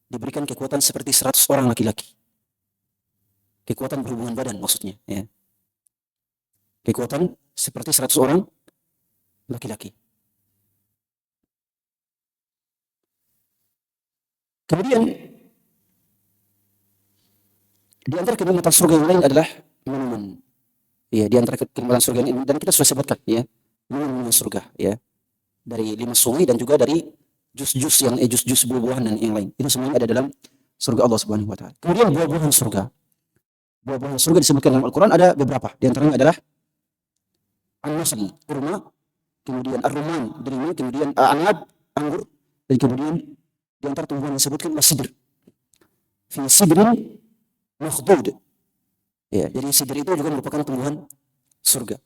[SPEAKER 1] diberikan kekuatan seperti 100 orang laki-laki. Kekuatan berhubungan badan maksudnya, ya. Kekuatan seperti 100 orang laki-laki. Kemudian di antara kenikmatan surga yang lain adalah minuman. Ya, di antara kenikmatan surga ini, dan kita sudah sebutkan, ya, minuman surga, ya, dari 5 sungai dan juga dari jus-jus buah-buahan dan yang lain. Itu semuanya ada dalam surga Allah Subhanahu wa taala. Kemudian buah-buahan surga. Buah-buahan surga disebutkan dalam Al-Qur'an ada beberapa. Di antaranya adalah an-nasl, kurma, kemudian ar-rumman, delima, kemudian anab, anggur, dan kemudian di antara tumbuhan yang disebutkan sidr. Fi sidrin makhdud. Ya, jadi sidr itu juga merupakan tumbuhan surga.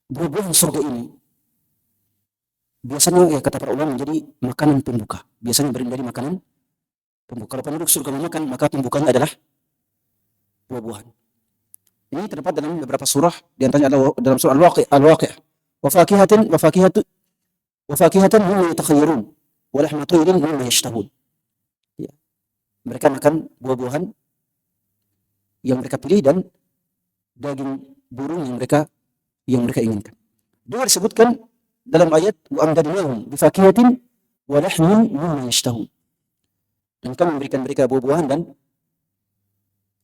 [SPEAKER 1] Buah-buahan surga ini biasanya, ya, kata para ulama, menjadi makanan pembuka. Biasanya dari makanan pembuka. Kalau penduduk surga memakan, maka pembukanya adalah buah-buahan. Ini terdapat dalam beberapa surah, di antaranya adalah dalam surah Al-Waqi'ah. Wa fakihatan mimma yatakhayyarun wa lahma tayrin mimma yashtahun. Ya. Mereka makan buah-buahan yang mereka pilih dan daging burung yang mereka inginkan. Juga disebutkan dalam ayat wa amdadnahum bi fakihatin wa lahmin mimma yashtahun. Dan kami memberikan mereka buah-buahan dan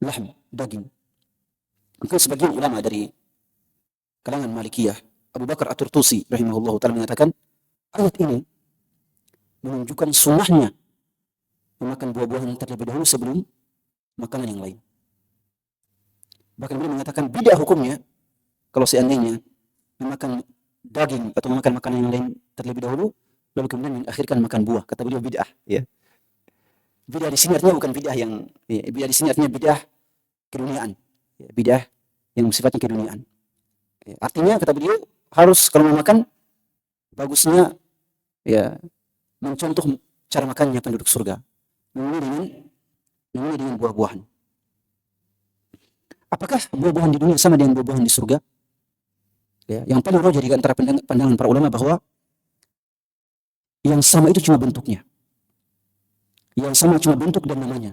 [SPEAKER 1] lahm, daging. Mungkin sebagian ulama dari kalangan Malikiyah, Abu Bakar At-Turtusi rahimahullah ta'ala mengatakan, ayat ini menunjukkan sunnahnya memakan buah-buahan terlebih dahulu sebelum makanan yang lain. Bahkan beliau mengatakan bid'ah hukumnya kalau seandainya memakan daging atau memakan makanan yang lain terlebih dahulu, lalu kemudian mengakhirkan makan buah. Kata beliau bid'ah. Ya. Bidah di sini artinya bukan bidah yang, bidah di sini artinya bidah keduniaan. Bidah yang sifatnya keduniaan. Artinya kata beliau harus kalau mau makan bagusnya ya mencontoh cara makannya penduduk surga. Memulai dengan buah-buahan. Apakah buah-buahan di dunia sama dengan buah-buahan di surga? Ya, yang paling roja di antara pandangan para ulama bahwa yang sama itu cuma bentuknya. Yang sama cuma bentuk dan namanya.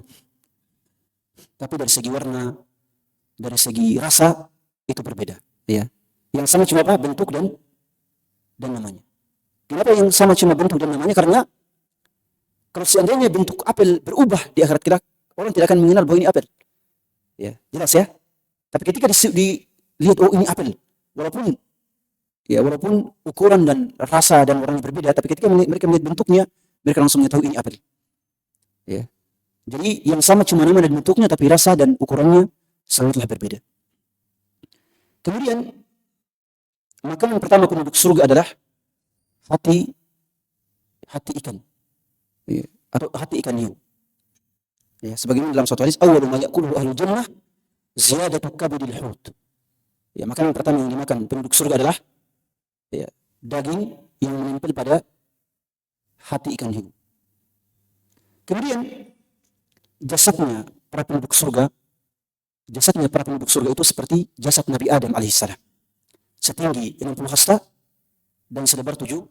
[SPEAKER 1] Tapi dari segi warna, dari segi rasa itu berbeda. Ya. Yang sama cuma apa? Bentuk dan namanya. Kenapa yang sama cuma bentuk dan namanya? Karena kalau seandainya bentuk apel berubah di akhirat kelak, orang tidak akan mengenal bahwa ini apel. Ya, jelas ya. Tapi ketika dilihat, oh ini apel, walaupun ukuran dan rasa dan warnanya berbeda, tapi ketika mereka melihat bentuknya, mereka langsung mengetahui ini apel. Ya. Jadi yang sama cuma nama dan bentuknya, tapi rasa dan ukurannya sangatlah berbeda. Kemudian makanan pertama penduduk surga adalah hati ikan, ya, atau hati ikan hiu. Ya, sebagaimana dalam suatu hadis, awwalu ma ya'kuluhu ahlul jannah ziyadatu kabidil hut. Ya, makanan pertama yang dimakan penduduk surga adalah ya, daging yang menempel pada hati ikan hiu. Kemudian jasadnya para penduduk surga itu seperti jasad Nabi Adam alaihissalam, setinggi 60 hasta dan selebar 7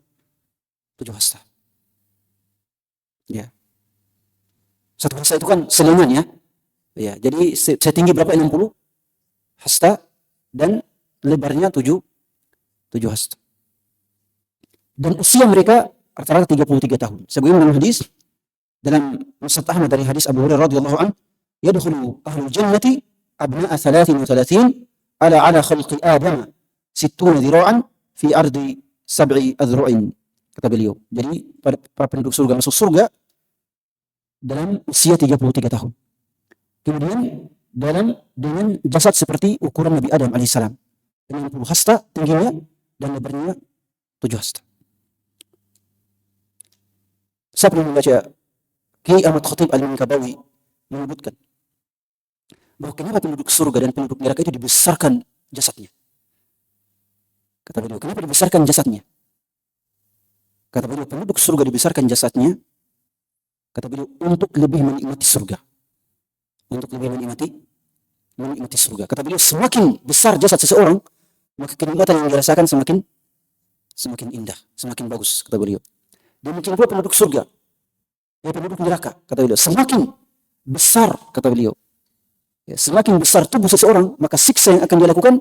[SPEAKER 1] hasta. Ya. Satu hasta itu kan selingan ya. Ya, jadi setinggi berapa? 60 hasta dan lebarnya 7 hasta. Dan usia mereka rata-rata 33 tahun. Sebagaimana dalam hadis dalam Musnad Ahmad dari hadis Abu Hurairah radhiyallahu anhu, yadkhulu ahlul jannati abna'a 33 ala khalqi Adam 60 dhira'an fi ardi 7 adhru'in, kata beliau. Jadi para penduduk surga masuk surga dalam usia 33 tahun. Kemudian dengan jasad seperti ukuran Nabi Adam alaihissalam, 60 hasta tingginya dan lebarnya 7 hasta. Saya pernah membaca Kiai Ahmad Khatib Al-Minkabawi menyebutkan bahwa kenapa penduduk surga dan penduduk neraka itu dibesarkan jasadnya. Kata beliau, kenapa dibesarkan jasadnya? Kata beliau, penduduk surga dibesarkan jasadnya, kata beliau, untuk lebih menikmati surga. Untuk lebih menikmati surga. Kata beliau, semakin besar jasad seseorang, maka kenikmatan yang dirasakan semakin indah, semakin bagus, kata beliau. Demikian pula penduduk surga, penduduk neraka, kata beliau, semakin besar, kata beliau, ya, semakin besar tubuh seseorang, maka siksa yang akan dia lakukan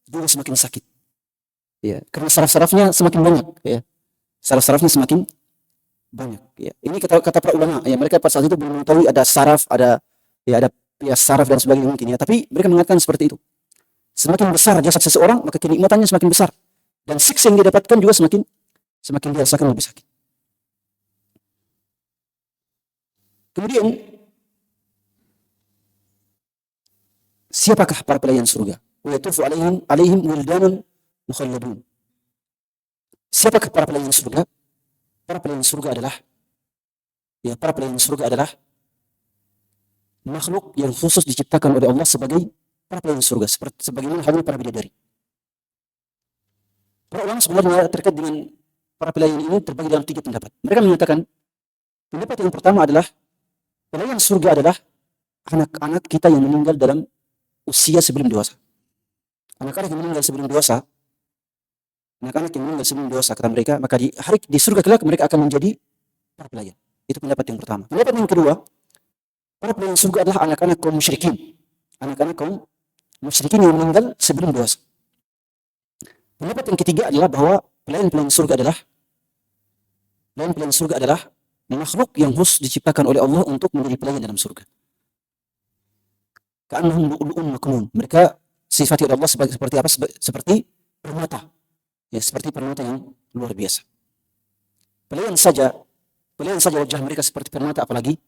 [SPEAKER 1] juga semakin sakit. Ya, karena saraf-sarafnya semakin banyak, ya. Saraf-sarafnya semakin banyak, ya. Ini kata para ulama, ya, mereka pada saat itu belum mengetahui ada saraf, ada saraf dan sebagainya mungkin, ya, tapi mereka mengatakan seperti itu. Semakin besar jasad seseorang, maka kenikmatannya semakin besar, dan siksa yang dia dapatkan juga semakin dirasakan lebih sakit. Kemudian siapakah para pelayan surga? Wa yatufu alaihim wildanun mukhalladun. Siapakah para pelayan surga? Para pelayan surga adalah makhluk yang khusus diciptakan oleh Allah sebagai para pelayan surga, sebagaimana halnya para bidadari. Para ulama sebenarnya terkait dengan para pelayan ini terbagi dalam 3 pendapat. Mereka menyatakan pendapat yang pertama adalah pelayan surga adalah anak-anak kita yang meninggal dalam usia sebelum dewasa. Anak-anak yang meninggal sebelum dewasa, kata mereka, maka di surga kelak mereka akan menjadi para pelayan. Itu pendapat yang pertama. Pendapat yang kedua, para pelayan surga adalah anak-anak kaum musyrikin. Anak-anak kaum musyrikin yang meninggal sebelum dewasa. Pendapat yang ketiga adalah bahwa pelayan surga adalah makhluk yang khusus diciptakan oleh Allah untuk menjadi pelayan dalam surga. Ka'annahum lu'lu'un maknun. Mereka sifati oleh Allah seperti apa? Seperti permata. Ya, seperti permata yang luar biasa. Pelayan saja wajah mereka seperti permata, apalagi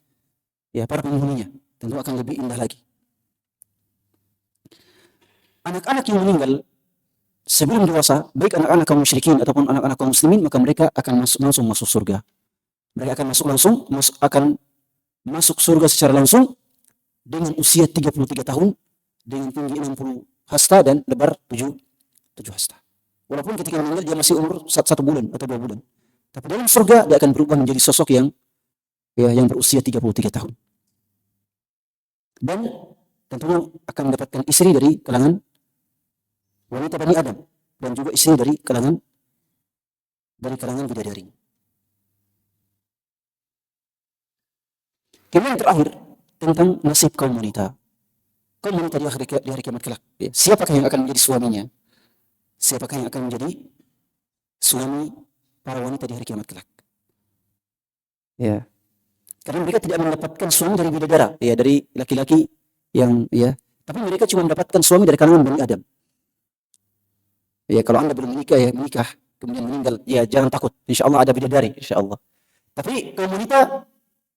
[SPEAKER 1] ya para penghuninya tentu akan lebih indah lagi. Anak-anak yang meninggal sebelum dewasa, baik anak-anak kaum musyrikin ataupun anak-anak kaum muslimin, maka mereka akan langsung masuk surga. Mereka akan akan masuk surga secara langsung dengan usia 33 tahun, dengan tinggi 60 hasta dan lebar 7 hasta. Walaupun ketika meninggal dia masih umur 1 bulan atau 2 bulan. Tapi dalam surga dia akan berubah menjadi sosok yang berusia 33 tahun. Dan tentunya akan mendapatkan istri dari kalangan wanita Bani Adam dan juga istri dari kalangan bidadari. Kemudian yang terakhir tentang nasib kaum wanita. Kaum wanita di hari kiamat kelak. Ya. Siapakah yang akan menjadi suaminya? Siapakah yang akan menjadi suami para wanita di hari kiamat kelak? Ya. Karena mereka tidak mendapatkan suami dari bidadara, ya, dari laki-laki yang, ya, tapi mereka cuma mendapatkan suami dari kalangan Bani Adam. Ya, kalau Anda belum menikah, kemudian meninggal, ya jangan takut, insya Allah ada bidadari, insya Allah. Tapi kaum wanita,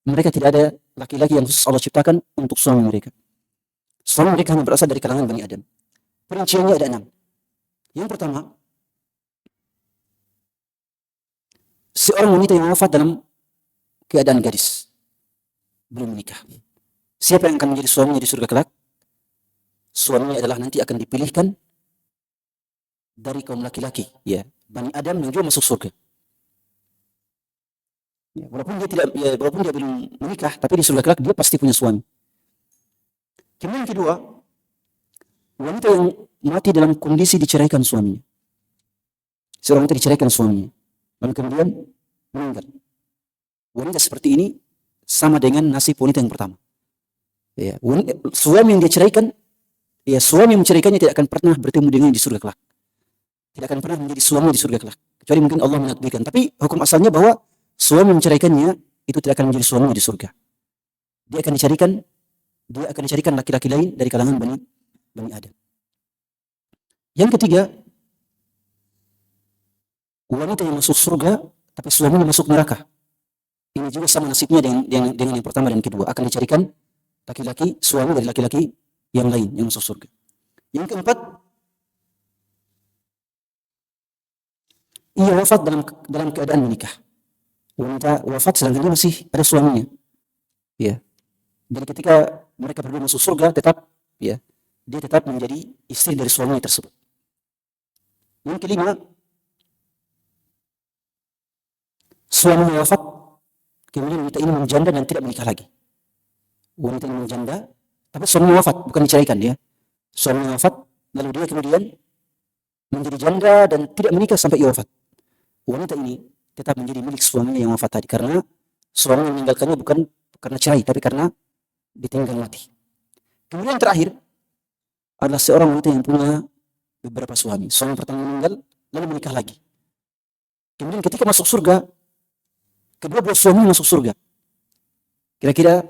[SPEAKER 1] mereka tidak ada laki-laki yang khusus Allah ciptakan untuk suami mereka. Suami mereka hanya berasal dari kalangan Bani Adam. Perinciannya ada 6. Yang pertama, seorang wanita yang wafat dalam keadaan gadis, belum menikah. Siapa yang akan menjadi suaminya di surga kelak? Suaminya adalah nanti akan dipilihkan dari kaum laki-laki, ya, Bani Adam yang juga masuk surga. Ya, walaupun dia belum menikah, tapi di surga kelak dia pasti punya suami. Kemudian yang kedua, wanita yang mati dalam kondisi diceraikan suaminya. Seorang wanita diceraikan suaminya, lalu kemudian meninggal. Wanita seperti ini sama dengan nasib wanita yang pertama. Ya, suami yang dia ceraikan, ya, suami yang menceraikannya tidak akan pernah bertemu dengannya di surga kelak. Tidak akan pernah menjadi suami di surga kelak. Kecuali mungkin Allah menakdirkan. Tapi hukum asalnya bahwa suami menceraikannya itu tidak akan menjadi suami di surga. Dia akan dicarikan laki-laki lain dari kalangan Bani Adam. Yang ketiga, wanita yang masuk surga tapi suaminya masuk neraka. Ini juga sama nasibnya dengan yang pertama dan kedua. Akan dicarikan laki-laki, suami dari laki-laki yang lain yang masuk surga. Yang keempat, ia wafat dalam keadaan menikah. Wanita wafat sedangkan dia masih ada suaminya. Ya. Jadi ketika mereka berdua masuk surga, dia tetap menjadi istri dari suaminya tersebut. Yang kelima, suaminya wafat, kemudian wanita ini menjanda dan tidak menikah lagi. Wanita ini menjanda, tapi suaminya wafat, bukan diceraikan dia. Suaminya wafat, lalu dia kemudian menjadi janda dan tidak menikah sampai ia wafat. Wanita ini tetap menjadi milik suaminya yang wafat tadi, karena suaminya meninggalkannya bukan karena cerai, tapi karena ditinggal mati. Kemudian yang terakhir adalah seorang wanita yang punya beberapa suami. Suami pertama meninggal, lalu menikah lagi. Kemudian ketika masuk surga, kedua belas suami masuk surga. Kira-kira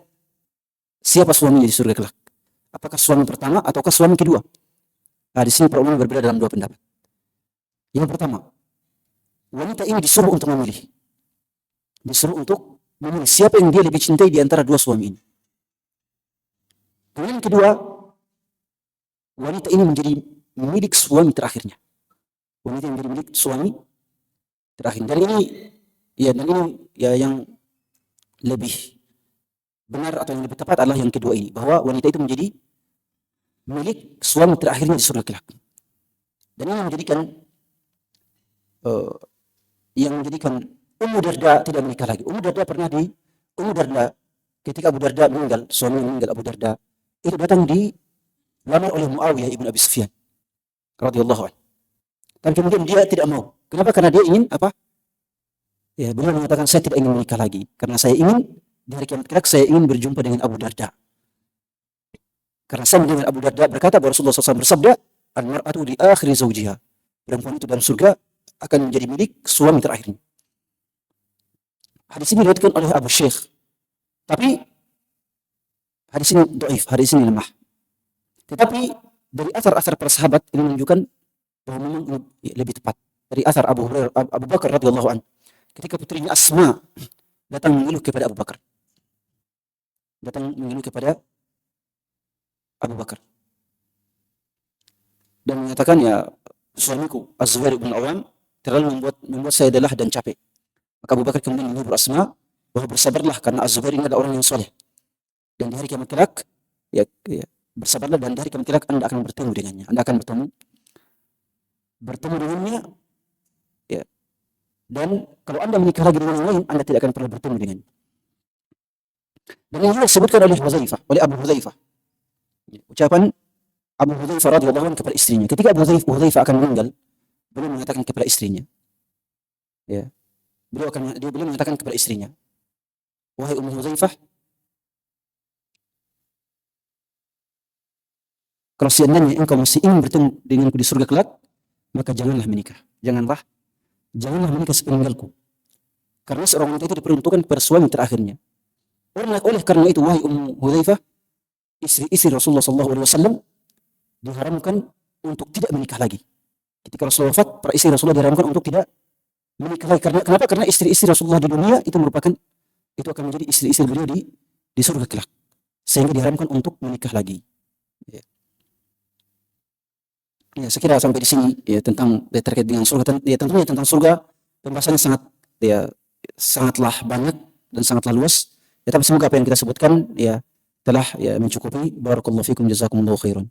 [SPEAKER 1] siapa suaminya di surga kelak? Apakah suami pertama ataukah suami kedua? Nah, di sini para ulama berbeda dalam 2 pendapat. Yang pertama, wanita ini disuruh untuk memilih. Disuruh untuk memilih siapa yang dia lebih cintai di antara 2 suami ini. Kemudian yang kedua, wanita ini menjadi milik suami terakhirnya. Wanita yang menjadi milik suami terakhir. Dan ini yang lebih benar atau yang lebih tepat adalah yang kedua ini, bahwa wanita itu menjadi milik suami terakhirnya di surga kelak. Dan ini yang menjadikan Ummu Darda tidak menikah lagi. Ummu Darda ketika Abu Darda meninggal, suami meninggal Abu Darda, itu datang dilamar oleh Muawiyah ibn Abi Sufyan radhiyallahu anhu. Tapi kemudian dia tidak mau. Kenapa? Karena dia ingin apa? Ya, beliau mengatakan, saya tidak ingin menikah lagi karena saya ingin di hari kiamat kelak saya ingin berjumpa dengan Abu Darda. Karena saya mendengar Abu Darda berkata bahwa Rasulullah SAW bersabda, "Al-mar'atu di akhir zawjiha." Perempuan itu dalam surga akan menjadi milik suami terakhirnya. Hadis ini diriwayatkan oleh Abu Syekh. Tapi hadis ini dhaif, hadis ini lemah. Tetapi dari asar-asar para sahabat ini menunjukkan bahwa memang lebih tepat. Dari asar Abu Bakar radhiyallahu anhu, ketika putrinya Asma datang mengeluh kepada Abu Bakar. Dan mengatakan, ya suamiku Az-Zubair bin Awam terlalu membuat saya lelah dan capek. Maka Abu Bakar kemudian menghibur Asma bahwa bersabarlah karena Az-Zubair ini adalah orang yang soleh. Dan di hari kiamat kelak, bersabarlah, dan di hari kiamat kelak Anda akan bertemu dengannya. Anda akan bertemu dengannya, ya. Dan kalau Anda menikah lagi dengan yang lain, Anda tidak akan pernah bertemu dengannya. Dan ini juga disebutkan oleh Abu Hudzaifah. Ucapan Abu Hudzaifah radhiyallahu anhu kepada istrinya. Ketika Abu Hudzaifah akan meninggal, beliau mengatakan kepada istrinya, ya, beliau mengatakan kepada istrinya, wahai Ummu Hudzaifah, kalau seandainya engkau masih ingin bertemu denganku di surga kelak, maka janganlah menikah. Janganlah menikah sepeninggalku. Karena seorang wanita itu diperuntukkan kepada suami terakhirnya. Oleh karena itu, wahai Ummu Hudzaifah, istri-istri Rasulullah SAW diharamkan untuk tidak menikah lagi. Ketika Rasulullah wafat, para istri Rasulullah diharamkan untuk tidak menikah lagi. Kenapa? Karena istri-istri Rasulullah di dunia itu akan menjadi istri-istri beliau di surga kelak. Sehingga diharamkan untuk menikah lagi. Ya, saya kira sampai di sini ya tentang terkait dengan surga. Ya, tentunya tentang surga pembahasannya sangatlah banyak dan sangatlah luas. Ya, tapi semoga apa yang kita sebutkan ya telah mencukupi. Barakallahu fikum, jazakumullahu khairan.